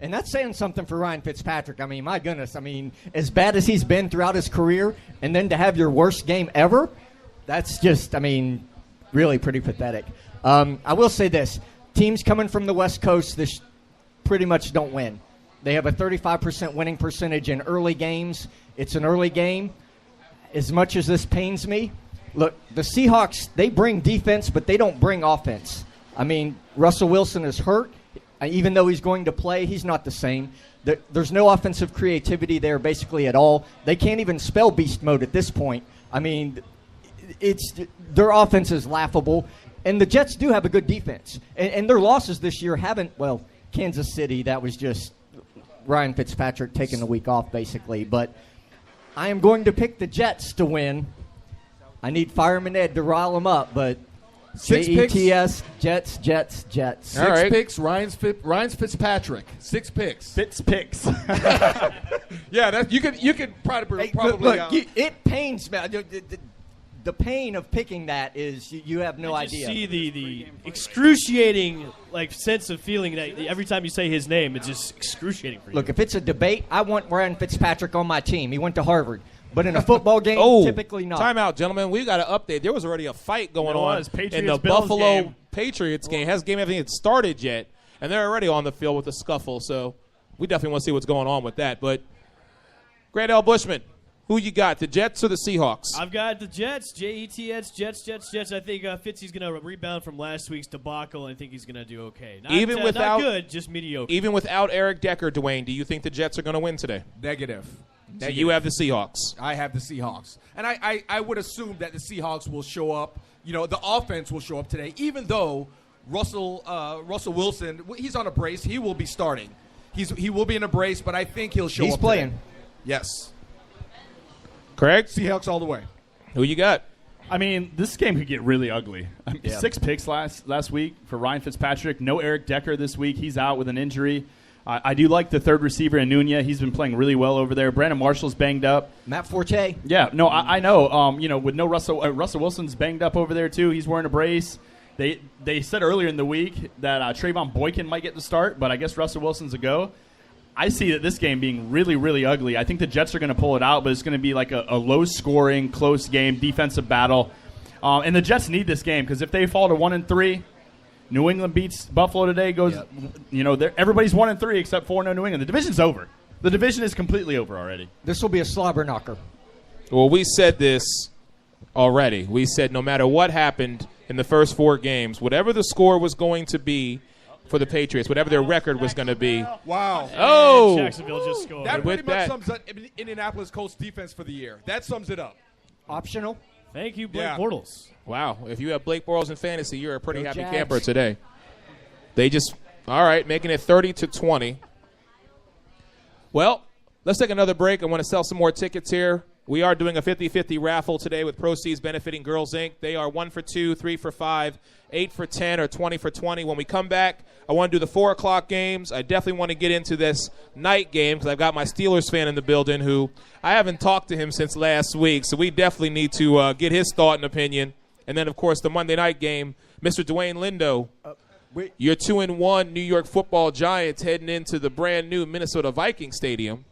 And that's saying something for Ryan Fitzpatrick. I mean, my goodness. I mean, as bad as he's been throughout his career, and then to have your worst game ever, that's just, I mean, really pretty pathetic. I will say this. Teams coming from the West Coast this pretty much don't win. They have a 35% winning percentage in early games. It's an early game. As much as this pains me, look, the Seahawks, they bring defense, but they don't bring offense. I mean, Russell Wilson is hurt. Even though he's going to play, he's not the same. There's no offensive creativity there basically at all. They can't even spell beast mode at this point. I mean, their offense is laughable. And the Jets do have a good defense. And their losses this year haven't, well, Kansas City, that was just Ryan Fitzpatrick taking the week off basically. But I am going to pick the Jets to win. I need Fireman Ed to rile them up, but 6 picks. Jets. Six All right. picks. Ryan's Fitzpatrick. 6 picks. Fitz picks. Yeah, that you could probably Hey, look, it pains me. The pain of picking that is you have no I just idea. see the excruciating sense of feeling that every time you say his name, it's just excruciating for you. Look, if it's a debate, I want Ryan Fitzpatrick on my team. He went to Harvard. But in a football game, typically not. Time out, gentlemen. We got to update. There was already a fight going There on was. in the Patriots-Bills Buffalo game. Patriots game. Game hasn't even started yet, and they're already on the field with a scuffle. So we definitely want to see what's going on with that. But Grant L. Bushman, who you got, the Jets or the Seahawks? I've got the Jets, Jets, Jets. I think Fitzy's going to rebound from last week's debacle, and I think he's going to do okay. Not, Even without- not good, just mediocre. Even without Eric Decker, Dwayne, do you think the Jets are going to win today? Negative. So you have the Seahawks. I have the Seahawks. And I would assume that the Seahawks will show up. You know, the offense will show up today, even though Russell Wilson, he's on a brace. He will be starting. He will be in a brace, but I think he'll show He's up playing. today. Yes. Craig? Seahawks all the way. Who you got? I mean, this game could get really ugly. I mean, 6 picks last week for Ryan Fitzpatrick. No Eric Decker this week. He's out with an injury. I do like the third receiver, Anunia. He's been playing really well over there. Brandon Marshall's banged up. Matt Forte. Yeah, no, I know. With no Russell Wilson's banged up over there too. He's wearing a brace. They said earlier in the week that Trayvon Boykin might get the start, but I guess Russell Wilson's a go. I see that this game being really, really ugly. I think the Jets are going to pull it out, but it's going to be like a low-scoring, close game, defensive battle. And the Jets need this game because if they fall to 1-3, New England beats Buffalo today. Everybody's 1-3 except 4-0 New England. The division's over. The division is completely over already. This will be a slobber knocker. Well, we said this already. We said no matter what happened in the first 4 games, whatever the score was going to be for the Patriots, whatever their record was going to be. Wow. Oh! Jacksonville just scored. That pretty with much that- sums up Indianapolis Colts defense for the year. That sums it up. Optional. Thank you, Blake Yeah. Bortles. Wow. If you have Blake Bortles in fantasy, you're a pretty Go happy Jags. camper today. They just All right, making it 30-20. Well, let's take another break. I want to sell some more tickets here. We are doing a 50-50 raffle today with proceeds benefiting Girls Inc. They are 1 for 2, 3 for 5, 8 for 10, or 20 for 20. When we come back, I want to do the 4 o'clock games. I definitely want to get into this night game because I've got my Steelers fan in the building who I haven't talked to him since last week, so we definitely need to get his thought and opinion. And then, of course, the Monday night game, Mr. Dwayne Lindo. Your 2-1 New York Football Giants heading into the brand new Minnesota Vikings Stadium.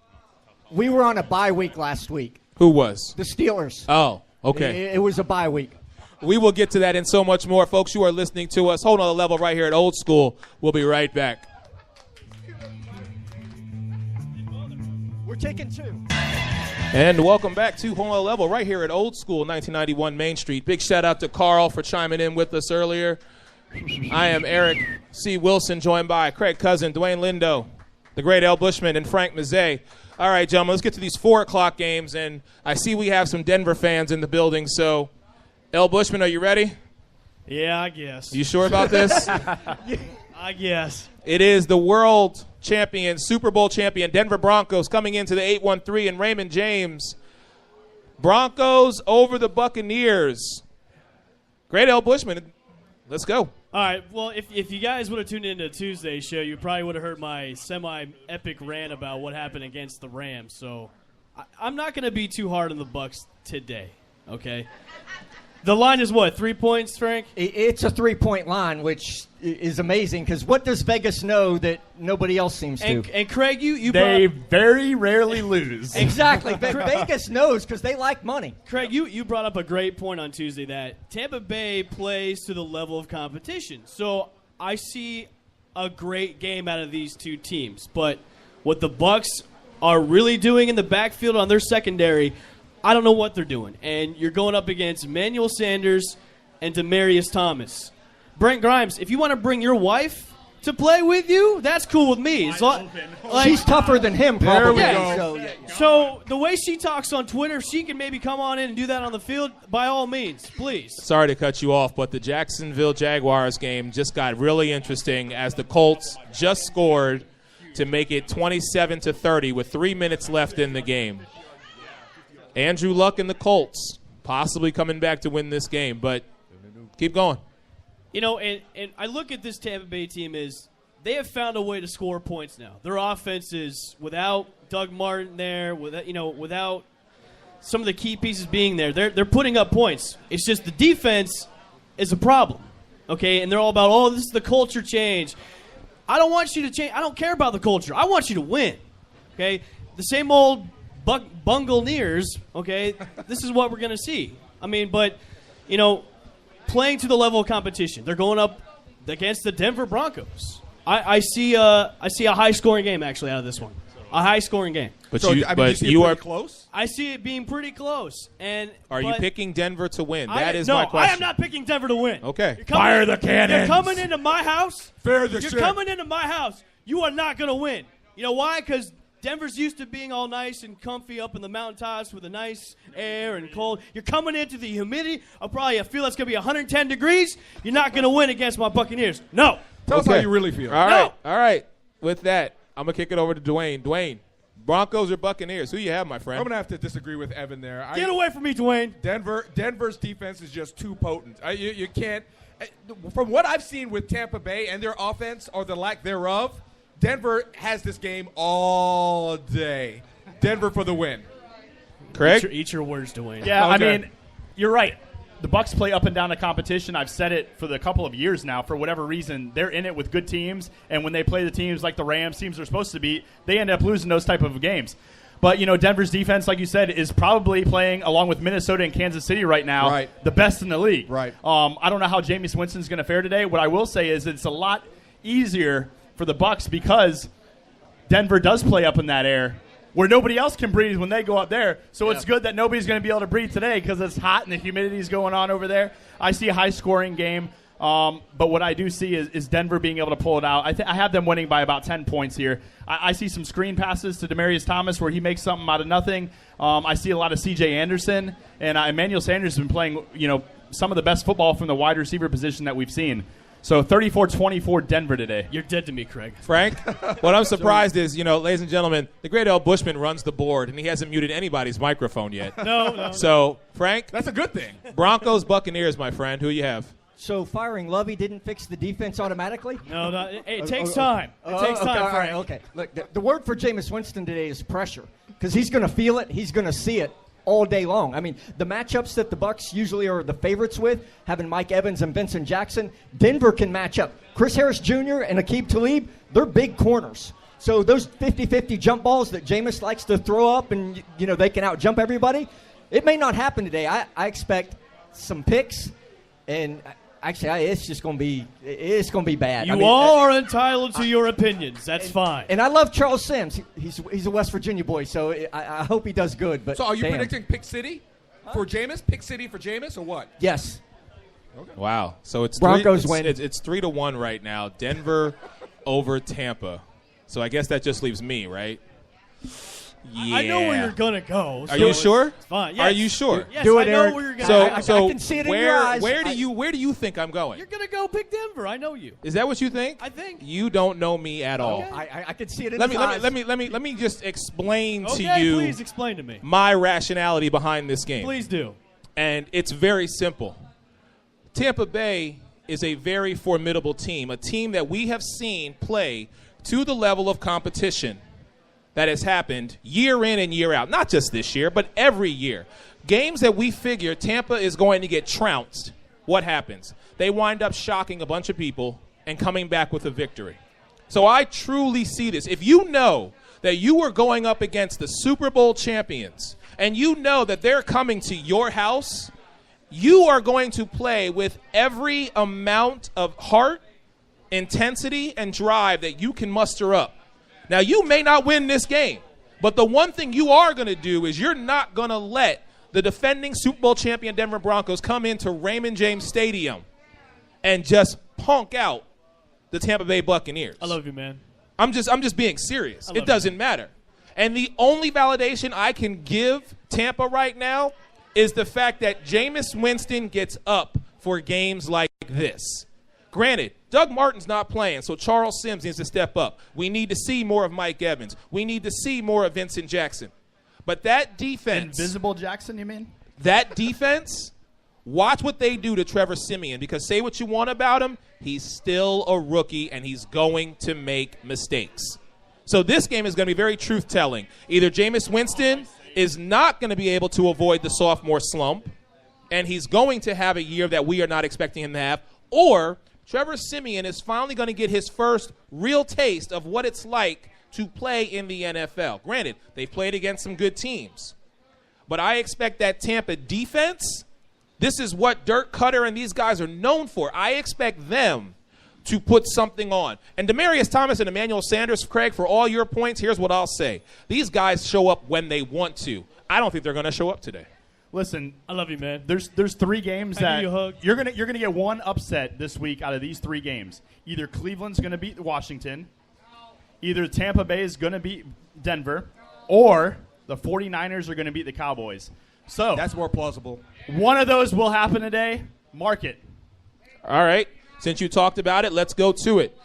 We were on a bye week last week. Who was? The Steelers. Oh, okay. It was a bye week. We will get to that and so much more. Folks, you are listening to us. Hold on the level right here at Old School. We'll be right back. We're taking 2. And welcome back to Hold on the Level right here at Old School, 1991 Main Street. Big shout out to Carl for chiming in with us earlier. I am Eric C. Wilson, joined by Craig Cousin, Dwayne Lindo, the great Al Bushman, and Frank Mazzei. All right, gentlemen, let's get to these 4 o'clock games. And I see we have some Denver fans in the building. So, Al Bushman, are you ready? Yeah, I guess. You sure about this? I guess. It is the world champion, Super Bowl champion, Denver Broncos coming into the 8-1-3 and Raymond James. Broncos over the Buccaneers. Great Al Bushman. Let's go. All right, well, if you guys would have tuned into Tuesday's show, you probably would have heard my semi-epic rant about what happened against the Rams. So I'm not going to be too hard on the Bucs today, okay? The line is what, 3 points, Frank? It's a 3-point line, which is amazing because what does Vegas know that nobody else seems to? And Craig, you they very rarely lose. Exactly. Vegas knows because they like money. Craig, you brought up a great point on Tuesday that Tampa Bay plays to the level of competition. So I see a great game out of these two teams. But what the Bucs are really doing in the backfield on their secondary, I don't know what they're doing. And you're going up against Emmanuel Sanders and Demaryius Thomas. Brent Grimes, if you want to bring your wife to play with you, that's cool with me. She's tougher than him, probably. There we go. So the way she talks on Twitter, she can maybe come on in and do that on the field. By all means, please. Sorry to cut you off, but the Jacksonville Jaguars game just got really interesting as the Colts just scored to make it 27-30 with 3 minutes left in the game. Andrew Luck and the Colts possibly coming back to win this game, but keep going. You know, and I look at this Tampa Bay team as they have found a way to score points now. Their offense is without Doug Martin there, without some of the key pieces being there. They're putting up points. It's just the defense is a problem, okay? And they're all about, this is the culture change. I don't want you to change. I don't care about the culture. I want you to win, okay? The same old Bungleneers, okay? This is what we're going to see. I mean, but, playing to the level of competition. They're going up against the Denver Broncos. I see a high-scoring game, actually, out of this one. A high-scoring game. But you are close? I see it being pretty close. Are you picking Denver to win? That is my question. No, I am not picking Denver to win. Okay. Fire the cannons. You're coming into my house. You're coming into my house. You are not going to win. You know why? Because Denver's used to being all nice and comfy up in the mountaintops with a nice air and cold. You're coming into the humidity of probably a feel that's going to be 110 degrees. You're not going to win against my Buccaneers. No. Tell us how you really feel. All right. With that, I'm going to kick it over to Dwayne. Dwayne, Broncos or Buccaneers? Who you have, my friend? I'm going to have to disagree with Evan there. Get away from me, Dwayne. Denver's defense is just too potent. You can't. From what I've seen with Tampa Bay and their offense or the lack thereof, Denver has this game all day. Denver for the win. Craig? Eat your words, Dwayne. Yeah, okay. I mean, you're right. The Bucs play up and down the competition. I've said it for a couple of years now. For whatever reason, they're in it with good teams, and when they play the teams like the Rams, teams they're supposed to beat, they end up losing those type of games. But, Denver's defense, like you said, is probably playing, along with Minnesota and Kansas City right now, the best in the league. Right. I don't know how Jameis Winston's going to fare today. What I will say is it's a lot easier for the Bucs because Denver does play up in that air where nobody else can breathe when they go up there. So it's good that nobody's going to be able to breathe today because it's hot and the humidity is going on over there. I see a high-scoring game, but what I do see is Denver being able to pull it out. I have them winning by about 10 points here. I see some screen passes to Demaryius Thomas where he makes something out of nothing. I see a lot of C.J. Anderson, and Emmanuel Sanders has been playing, some of the best football from the wide receiver position that we've seen. So 34-24 Denver today. You're dead to me, Craig. Frank, what I'm surprised is, ladies and gentlemen, the great Al Bushman runs the board, and he hasn't muted anybody's microphone yet. No. So, Frank, That's a good thing. Broncos, Buccaneers, my friend. Who you have? So firing Lovey didn't fix the defense automatically? No. It takes time. It takes time, all right, Frank. okay. Look, the word for Jameis Winston today is pressure because he's going to feel it. He's going to see it all day long. I mean, the matchups that the Bucs usually are the favorites with, having Mike Evans and Vincent Jackson, Denver can match up. Chris Harris Jr. and Aqib Talib, they're big corners. So those 50-50 jump balls that Jameis likes to throw up and, they can out-jump everybody, it may not happen today. I expect some picks, and actually, it's just going to be bad. You all are entitled to your opinions. That's fine. And I love Charles Sims. He's a West Virginia boy, so I hope he does good. But So are you damn. predicting Pick City for Jameis? Pick City for Jameis or what? Yes. Wow. So it's Broncos win. It's 3-1 right now. Denver over Tampa. So I guess that just leaves me, right? Yeah. I know where you're going to go. Are you sure? It's fine. Yes. Are you sure? Yes, Do it, I know Eric. where you're going to go. So I can see it in your eyes. where do you think I'm going? You're going to go pick Denver. I know you. Is that what you think? I think. You don't know me at all. Okay. I can see it in Let his me eyes. let me just explain to Okay, you please explain to me. my rationality behind this game. Please do. And it's very simple. Tampa Bay is a very formidable team, a team that we have seen play to the level of competition that has happened year in and year out. Not just this year, but every year. Games that we figure Tampa is going to get trounced, what happens? They wind up shocking a bunch of people and coming back with a victory. So I truly see this. If you know that you are going up against the Super Bowl champions and you know that they're coming to your house, you are going to play with every amount of heart, intensity, and drive that you can muster up. Now, you may not win this game, but the one thing you are going to do is you're not going to let the defending Super Bowl champion Denver Broncos come into Raymond James Stadium and just punk out the Tampa Bay Buccaneers. I love you, man. I'm just being serious. It doesn't matter. And the only validation I can give Tampa right now is the fact that Jameis Winston gets up for games like this. Granted, Doug Martin's not playing, so Charles Sims needs to step up. We need to see more of Mike Evans. We need to see more of Vincent Jackson. But that defense... Invisible Jackson, you mean? That defense, watch what they do to Trevor Siemian, because say what you want about him, he's still a rookie, and he's going to make mistakes. So this game is going to be very truth-telling. Either Jameis Winston is not going to be able to avoid the sophomore slump, and he's going to have a year that we are not expecting him to have, or Trevor Siemian is finally going to get his first real taste of what it's like to play in the NFL. Granted, they've played against some good teams, but I expect that Tampa defense, this is what Dirk Cutter and these guys are known for. I expect them to put something on. And Demaryius Thomas and Emmanuel Sanders, Craig, for all your points, here's what I'll say. These guys show up when they want to. I don't think they're going to show up today. Listen, I love you, man. There's 3 games Can I that give you a hug? you're gonna get one upset this week out of these 3 games. Either Cleveland's gonna beat Washington, either Tampa Bay is gonna beat Denver, or the 49ers are gonna beat the Cowboys. So That's more plausible. one of those will happen today. Mark it. All right. Since you talked about it, let's go to it.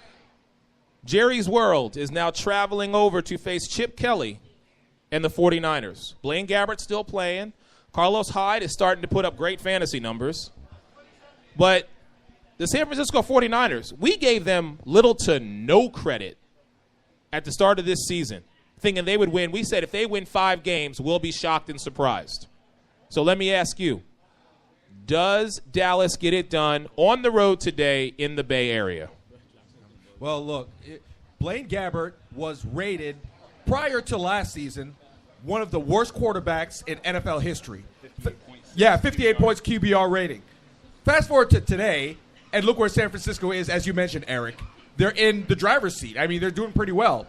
Jerry's World is now traveling over to face Chip Kelly and the 49ers. Blaine Gabbert's still playing. Carlos Hyde is starting to put up great fantasy numbers. But the San Francisco 49ers, we gave them little to no credit at the start of this season, thinking they would win. We said if they win 5 games, we'll be shocked and surprised. So let me ask you, does Dallas get it done on the road today in the Bay Area? Well, look, Blaine Gabbert was rated prior to last season one of the worst quarterbacks in NFL history. 58 points QBR rating. Fast forward to today, and look where San Francisco is, as you mentioned, Eric. They're in the driver's seat. I mean, they're doing pretty well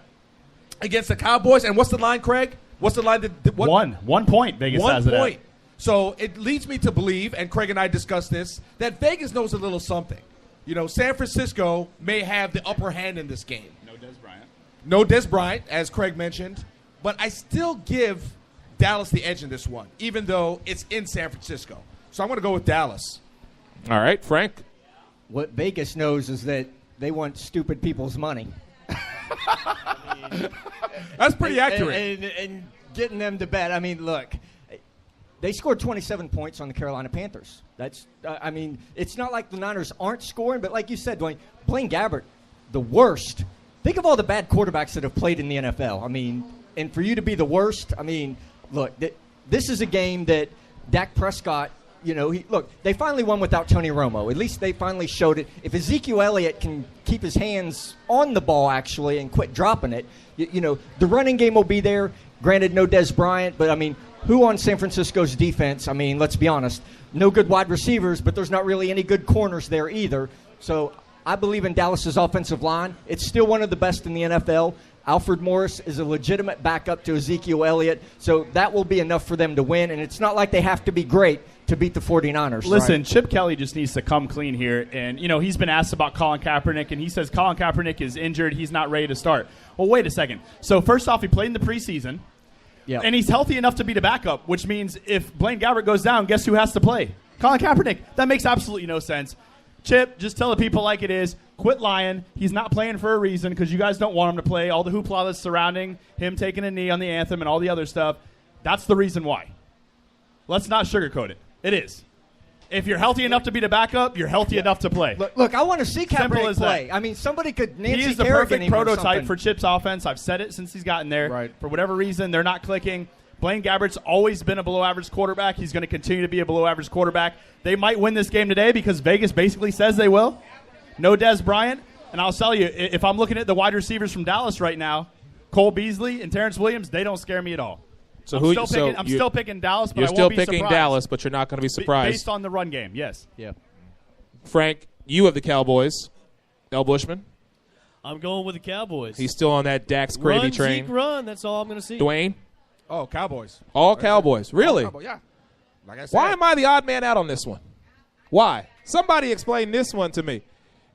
against the Cowboys. And what's the line, Craig? What's the line? One point. Vegas 1 has it at. point. So it leads me to believe, and Craig and I discussed this, that Vegas knows a little something. You know, San Francisco may have the upper hand in this game. No Dez Bryant, as Craig mentioned. But I still give Dallas the edge in this one, even though it's in San Francisco. So I'm going to go with Dallas. All right, Frank. What Vegas knows is that they want stupid people's money. That's pretty accurate. And getting them to bet. I mean, look, they scored 27 points on the Carolina Panthers. That's, I mean, it's not like the Niners aren't scoring, but like you said, Dwayne, Blaine Gabbert, the worst. Think of all the bad quarterbacks that have played in the NFL. I mean, and for you to be the worst, I mean, look, this is a game that Dak Prescott, you know, they finally won without Tony Romo. At least they finally showed it. If Ezekiel Elliott can keep his hands on the ball, actually, and quit dropping it, you know, the running game will be there. Granted, no Dez Bryant, but, I mean, who on San Francisco's defense? I mean, let's be honest. No good wide receivers, but there's not really any good corners there either. So I believe in Dallas's offensive line. It's still one of the best in the NFL. Alfred Morris is a legitimate backup to Ezekiel Elliott, so that will be enough for them to win, and it's not like they have to be great to beat the 49ers. Listen, right? Chip Kelly just needs to come clean here, and, you know, he's been asked about Colin Kaepernick, and he says Colin Kaepernick is injured, he's not ready to start. Well, wait a second. So, first off, he played in the preseason, and he's healthy enough to be the backup, which means if Blaine Gabbert goes down, guess who has to play? Colin Kaepernick. That makes absolutely no sense. Chip, just tell the people like it is. Quit lying. He's not playing for a reason because you guys don't want him to play. All the hoopla that's surrounding him taking a knee on the anthem and all the other stuff, that's the reason why. Let's not sugarcoat it. It is. If you're healthy enough to be the backup, you're healthy enough to play. Look, I want to see Simple Kaepernick as play. that. I mean, somebody could Nancy He is the Kerrigan perfect him or prototype something. for Chip's offense. I've said it since he's gotten there. Right. For whatever reason, they're not clicking. Blaine Gabbert's always been a below-average quarterback. He's going to continue to be a below-average quarterback. They might win this game today because Vegas basically says they will. No Dez Bryant. And I'll tell you, if I'm looking at the wide receivers from Dallas right now, Cole Beasley and Terrence Williams, they don't scare me at all. So I'm still picking Dallas, but you're I won't still be picking surprised. Dallas, but you're not going to be surprised. Based on the run game, yes. Yeah. Frank, you have the Cowboys. L. Bushman. I'm going with the Cowboys. He's still on that Dax gravy Run, train. Zeke, run. That's all I'm going to see. Dwayne. Oh, Cowboys. All Cowboys. Really? All Cowboys, yeah. Like I said. Why am I the odd man out on this one? Why? Somebody explain this one to me.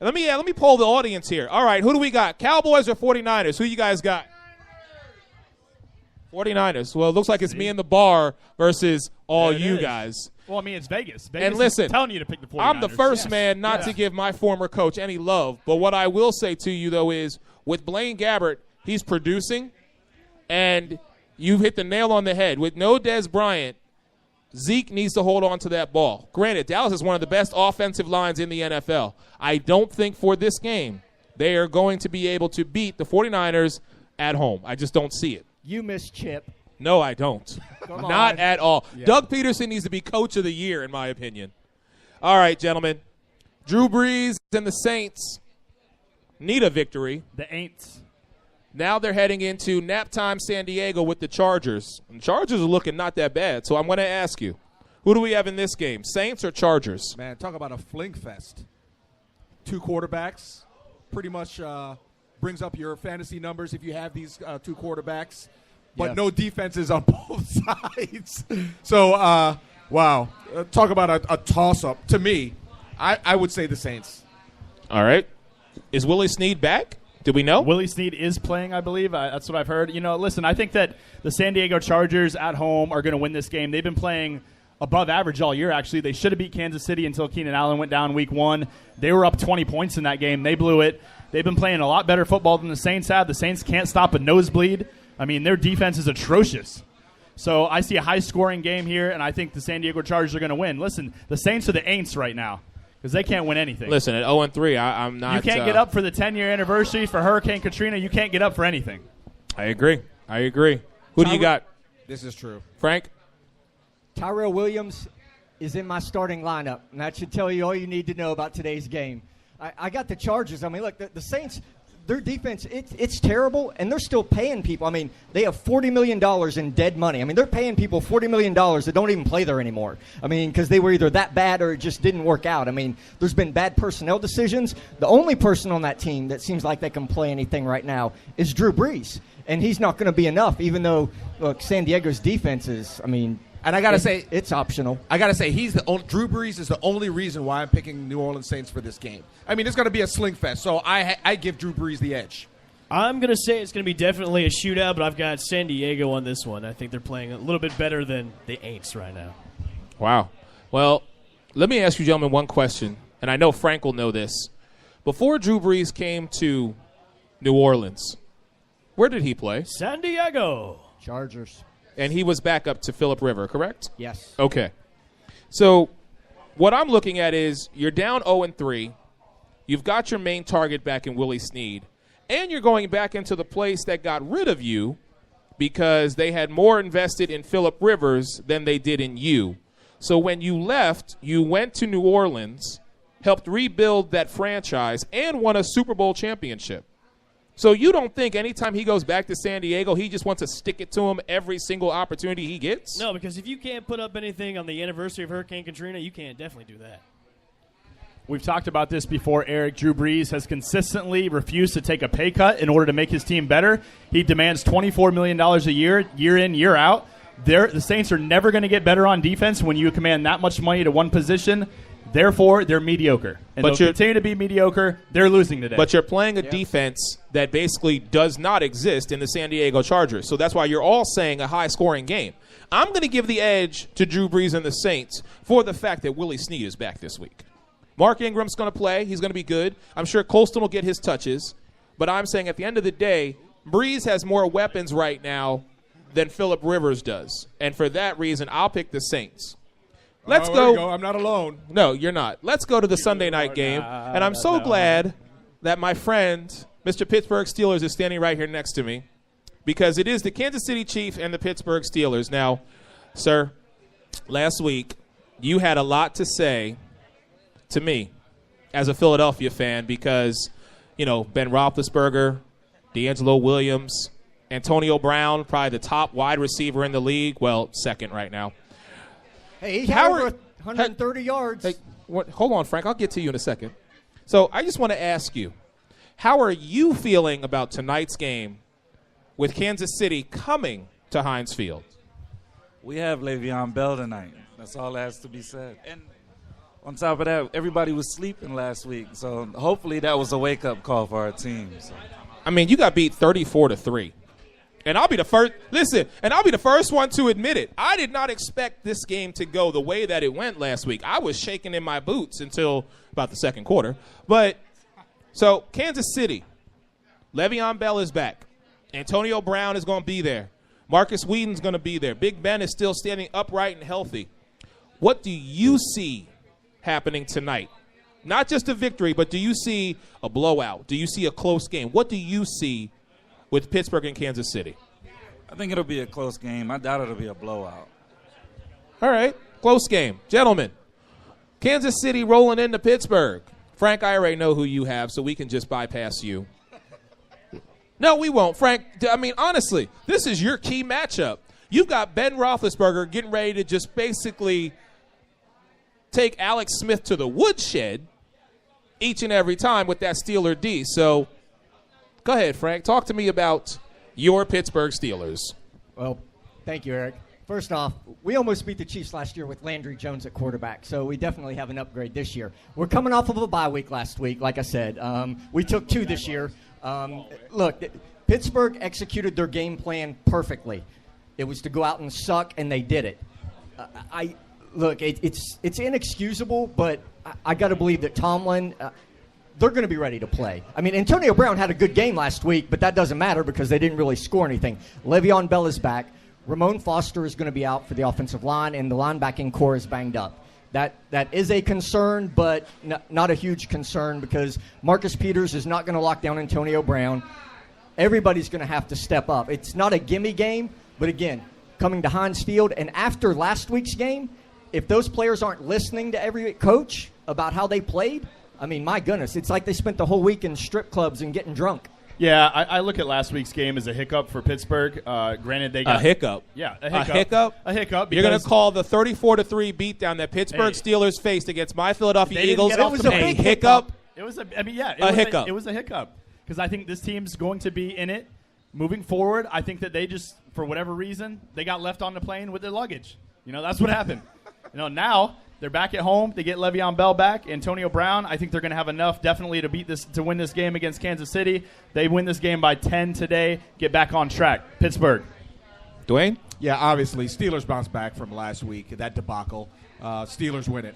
Let me poll the audience here. All right, who do we got? Cowboys or 49ers? Who you guys got? 49ers. Well, it looks like it's me in the bar versus all you guys. Well, I mean, it's Vegas. Vegas And listen, is telling you to pick the 49ers. I'm the first man not to give my former coach any love, but what I will say to you, though, is with Blaine Gabbert, he's producing, and you've hit the nail on the head. With no Dez Bryant, Zeke needs to hold on to that ball. Granted, Dallas is one of the best offensive lines in the NFL. I don't think for this game they are going to be able to beat the 49ers at home. I just don't see it. You miss Chip. No, I don't. Come Not on. at all. Yeah. Doug Peterson needs to be coach of the year, in my opinion. All right, gentlemen. Drew Brees and the Saints need a victory. The Aints. Now they're heading into nap time San Diego with the Chargers. And the Chargers are looking not that bad, so I'm going to ask you, who do we have in this game, Saints or Chargers? Man, talk about a fling fest. Two quarterbacks pretty much brings up your fantasy numbers if you have these two quarterbacks, but Yeah. no defenses on both sides. So, wow. Talk about a toss-up. To me, I would say the Saints. All right. Is Willie Snead back? Did we know? Willie Snead is playing, I believe. That's what I've heard. You know, listen, I think that the San Diego Chargers at home are going to win this game. They've been playing above average all year, actually. They should have beat Kansas City until Keenan Allen went down week 1. They were up 20 points in that game. They blew it. They've been playing a lot better football than the Saints have. The Saints can't stop a nosebleed. I mean, their defense is atrocious. So I see a high-scoring game here, and I think the San Diego Chargers are going to win. Listen, the Saints are the Aints right now because they can't win anything. Listen, at 0-3, I'm not. You can't get up for the 10-year anniversary for Hurricane Katrina. You can't get up for anything. I agree. Who do you got? This is true. Frank? Tyrell Williams is in my starting lineup, and that should tell you all you need to know about today's game. I got the Chargers. I mean, look, the Saints, their defense, it's terrible, and they're still paying people. I mean, they have $40 million in dead money. I mean, they're paying people $40 million that don't even play there anymore. I mean, because they were either that bad or it just didn't work out. I mean, there's been bad personnel decisions. The only person on that team that seems like they can play anything right now is Drew Brees, and he's not going to be enough, even though, look, San Diego's defense is, I mean, and I got to say, it's optional. I got to say, Drew Brees is the only reason why I'm picking New Orleans Saints for this game. I mean, it's going to be a sling fest, so I give Drew Brees the edge. I'm going to say it's going to be definitely a shootout, but I've got San Diego on this one. I think they're playing a little bit better than the Aints right now. Wow. Well, let me ask you gentlemen one question. and I know Frank will know this. Before Drew Brees came to New Orleans, where did he play? San Diego Chargers. And he was back up to Phillip River, correct? Yes. Okay. So what I'm looking at is you're down 0-3. You've got your main target back in Willie Snead. And you're going back into the place that got rid of you because they had more invested in Phillip Rivers than they did in you. So when you left, you went to New Orleans, helped rebuild that franchise, and won a Super Bowl championship. So you don't think anytime he goes back to San Diego, he just wants to stick it to him every single opportunity he gets? No, because if you can't put up anything on the anniversary of Hurricane Katrina, you can't definitely do that. We've talked about this before, Eric. Drew Brees has consistently refused to take a pay cut in order to make his team better. He demands $24 million a year in, year out. The Saints are never going to get better on defense when you command that much money to one position. Therefore, they're mediocre. And they'll continue to be mediocre. They're losing today. But you're playing a defense that basically does not exist in the San Diego Chargers. So that's why you're all saying a high-scoring game. I'm going to give the edge to Drew Brees and the Saints for the fact that Willie Snead is back this week. Mark Ingram's going to play. He's going to be good. I'm sure Colston will get his touches. But I'm saying at the end of the day, Brees has more weapons right now than Phillip Rivers does. And for that reason, I'll pick the Saints. Let's go. I'm not alone. No, you're not. Let's go to the Sunday night game. And I'm so glad that my friend, Mr. Pittsburgh Steelers, is standing right here next to me because it is the Kansas City Chiefs and the Pittsburgh Steelers. Now, sir, last week you had a lot to say to me as a Philadelphia fan because, you know, Ben Roethlisberger, D'Angelo Williams, Antonio Brown, probably the top wide receiver in the league. Well, second right now. Hey, he had over 130 yards. Hey, hold on, Frank. I'll get to you in a second. So I just want to ask you, how are you feeling about tonight's game with Kansas City coming to Heinz Field? We have Le'Veon Bell tonight. That's all that has to be said. And on top of that, everybody was sleeping last week, so hopefully that was a wake-up call for our team. So. I mean, you got beat 34-3. And I'll be the first. Listen, and I'll be the first one to admit it. I did not expect this game to go the way that it went last week. I was shaking in my boots until about the second quarter. But so Kansas City, Le'Veon Bell is back. Antonio Brown is going to be there. Marcus Whedon's going to be there. Big Ben is still standing upright and healthy. What do you see happening tonight? Not just a victory, but do you see a blowout? Do you see a close game? What do you see with Pittsburgh and Kansas City? I think it'll be a close game. I doubt it'll be a blowout. All right, close game. Gentlemen, Kansas City rolling into Pittsburgh. Frank, I already know who you have, so we can just bypass you. No, we won't. Frank, I mean, honestly, this is your key matchup. You've got Ben Roethlisberger getting ready to just basically take Alex Smith to the woodshed each and every time with that Steeler D. So go ahead, Frank. Talk to me about your Pittsburgh Steelers. Well, thank you, Eric. First off, we almost beat the Chiefs last year with Landry Jones at quarterback, so we definitely have an upgrade this year. We're coming off of a bye week last week, like I said. We took 2 this year. Look, Pittsburgh executed their game plan perfectly. It was to go out and suck, and they did it. Look, it's inexcusable, but I got to believe that Tomlin, they're going to be ready to play. I mean, Antonio Brown had a good game last week, but that doesn't matter because they didn't really score anything. Le'Veon Bell is back. Ramon Foster is going to be out for the offensive line, and the linebacking core is banged up. That is a concern, but not a huge concern because Marcus Peters is not going to lock down Antonio Brown. Everybody's going to have to step up. It's not a gimme game, but again, coming to Heinz Field, and after last week's game, if those players aren't listening to every coach about how they played, I mean, my goodness, it's like they spent the whole week in strip clubs and getting drunk. Yeah, I look at last week's game as a hiccup for Pittsburgh. Granted, they got a hiccup. Yeah, a hiccup. A hiccup. You're going to call the 34-3 beatdown that Pittsburgh Steelers faced against my Philadelphia Eagles a big hiccup. It was a hiccup. It was a hiccup because I think this team's going to be in it moving forward. I think that they just, for whatever reason, they got left on the plane with their luggage. You know, that's what happened. Now they're back at home. They get Le'Veon Bell back. Antonio Brown, I think they're going to have enough definitely to win this game against Kansas City. They win this game by 10 today, get back on track. Pittsburgh. Dwayne? Yeah, obviously, Steelers bounce back from last week, that debacle. Steelers win it.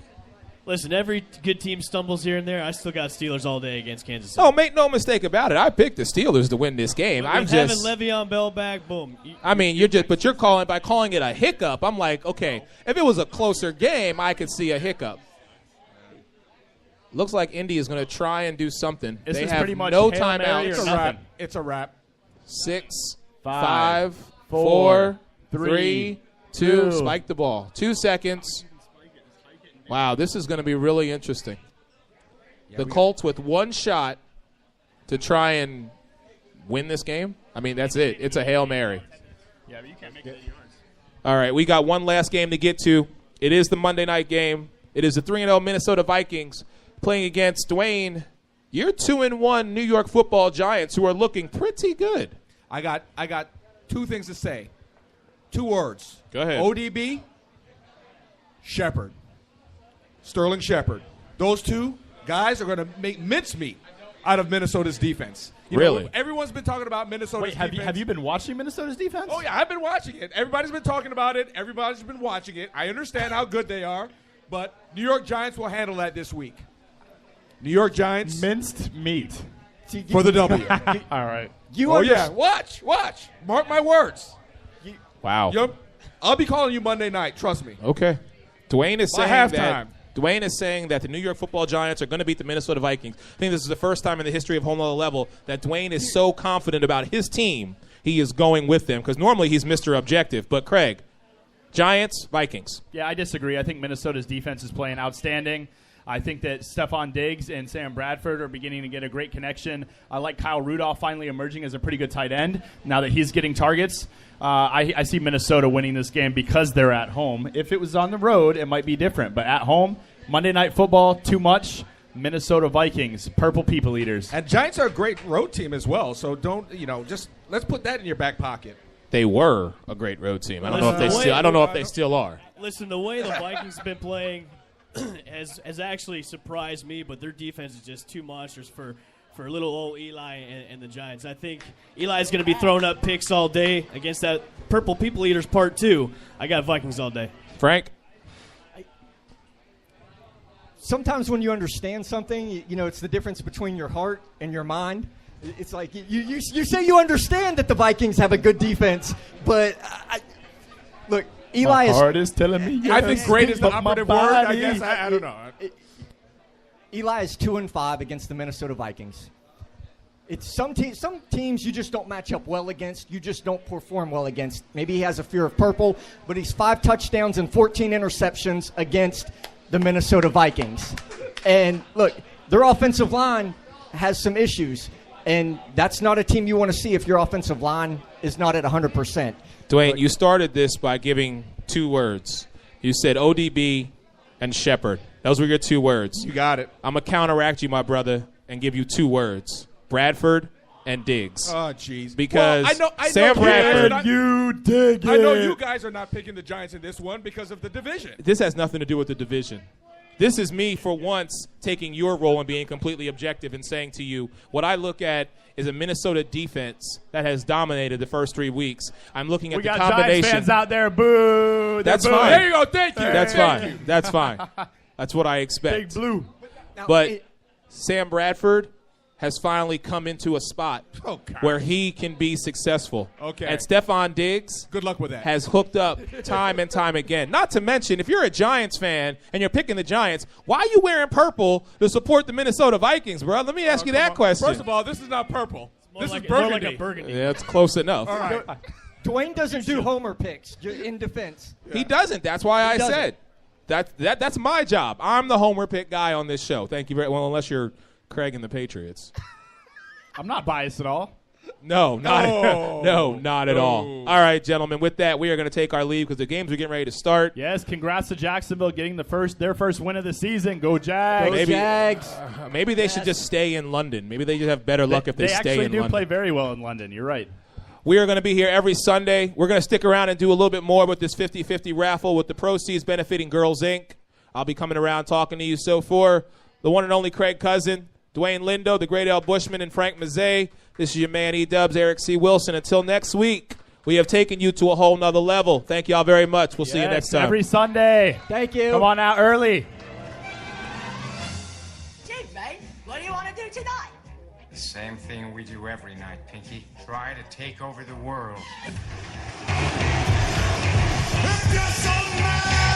Listen, every good team stumbles here and there. I still got Steelers all day against Kansas City. Oh, make no mistake about it. I picked the Steelers to win this game. But I'm with just having Le'Veon Bell back, boom. I mean, you're calling by calling it a hiccup. I'm like, okay, if it was a closer game, I could see a hiccup. Looks like Indy is going to try and do something. This they is have pretty much no Hail Mary timeouts. or nothing. It's a wrap. 6, 5, 4, 3, 3, 2. Spike the ball. 2 seconds. Wow, this is going to be really interesting. The Colts with one shot to try and win this game. I mean, that's it. It's a Hail Mary. Yeah, but you can't make it 8 yards. All right, we got one last game to get to. It is the Monday night game. It is the 3-0 Minnesota Vikings playing against Dwayne. Your 2-1 New York Football Giants, who are looking pretty good. I got 2 things to say. 2 words. Go ahead. ODB, Shepard. Sterling Shepard. Those 2 guys are going to make mincemeat out of Minnesota's defense. You Really? know, everyone's been talking about Minnesota's Wait, defense. have you been watching Minnesota's defense? Oh, yeah, I've been watching it. Everybody's been talking about it. Everybody's been watching it. I understand how good they are, but New York Giants will handle that this week. New York Giants. Minced meat. For the W. All right. Yeah. Watch. Mark my words. Wow. I'll be calling you Monday night. Trust me. Okay. Dwayne is By saying halftime. that the New York Football Giants are going to beat the Minnesota Vikings. I think this is the first time in the history of Home Level Level that Dwayne is so confident about his team, he is going with them. Because normally he's Mr. Objective. But, Craig, Giants, Vikings. Yeah, I disagree. I think Minnesota's defense is playing outstanding. I think that Stephon Diggs and Sam Bradford are beginning to get a great connection. I like Kyle Rudolph finally emerging as a pretty good tight end now that he's getting targets. I see Minnesota winning this game because they're at home. If it was on the road, it might be different. But at home, Monday Night Football, too much. Minnesota Vikings, purple people eaters. And Giants are a great road team as well. So just let's put that in your back pocket. They were a great road team. I don't know if they still are. Listen, the way the Vikings have been playing has actually surprised me, but their defense is just too monstrous for little old Eli and the Giants. I think Eli's going to be throwing up picks all day against that Purple People Eaters Part 2. I got Vikings all day. Frank? Sometimes when you understand something, it's the difference between your heart and your mind. It's like you say you understand that the Vikings have a good defense, but look, Eli my heart is telling me yes, I think great is the but my operative word. I body- guess I don't know. Eli is 2-5 against the Minnesota Vikings. It's some teams you just don't match up well against. You just don't perform well against. Maybe he has a fear of purple, but he's 5 touchdowns and 14 interceptions against the Minnesota Vikings. And look, their offensive line has some issues, and that's not a team you want to see if your offensive line is not at 100%. Dwayne, you started this by giving 2 words. You said ODB and Shepard. Those were your 2 words. You got it. I'm going to counteract you, my brother, and give you 2 words. Bradford and Diggs. Oh, jeez. Because I know Sam Bradford. You dig I know it. you guys are not picking the Giants in this one because of the division. This has nothing to do with the division. This is me, for once, taking your role and being completely objective and saying to you, what I look at is a Minnesota defense that has dominated the first 3 weeks. I'm looking at We the got combination. Giants fans out there. Boo. That's They're fine. booing. There you go. Thank you. That's Thank fine. you. That's fine. That's what I expect. Big blue. But Sam Bradford has finally come into a spot where he can be successful. Okay. And Stephon Diggs Good luck with that. has hooked up time and time again. Not to mention, if you're a Giants fan and you're picking the Giants, why are you wearing purple to support the Minnesota Vikings, bro? Let me ask you that question. First of all, this is not purple. This is more burgundy. like a burgundy. Yeah, it's close enough. All right. Dwayne doesn't do homer picks in defense. He doesn't. That's why I doesn't. said that's my job. I'm the homer pick guy on this show. Thank you very well, unless you're Craig and the Patriots. I'm not biased at all. No, not at all. No. All right, gentlemen. With that, we are going to take our leave because the games are getting ready to start. Yes, congrats to Jacksonville getting their first win of the season. Go Jags. Go Jags. Maybe they should just stay in London. Maybe they just have better luck if they stay in actually do London. play very well in London. You're right. We are going to be here every Sunday. We're going to stick around and do a little bit more with this 50-50 raffle with the proceeds benefiting Girls Inc. I'll be coming around talking to you. So for the one and only Craig Cousin, Dwayne Lindo, the great Al Bushman, and Frank Mazzei, this is your man E-Dubs, Eric C. Wilson. Until next week, we have taken you to a whole nother level. Thank you all very much. We'll see you next time. Every Sunday. Thank you. Come on out early. tonight? The same thing we do every night, Pinky. Try to take over the world. If you're so mad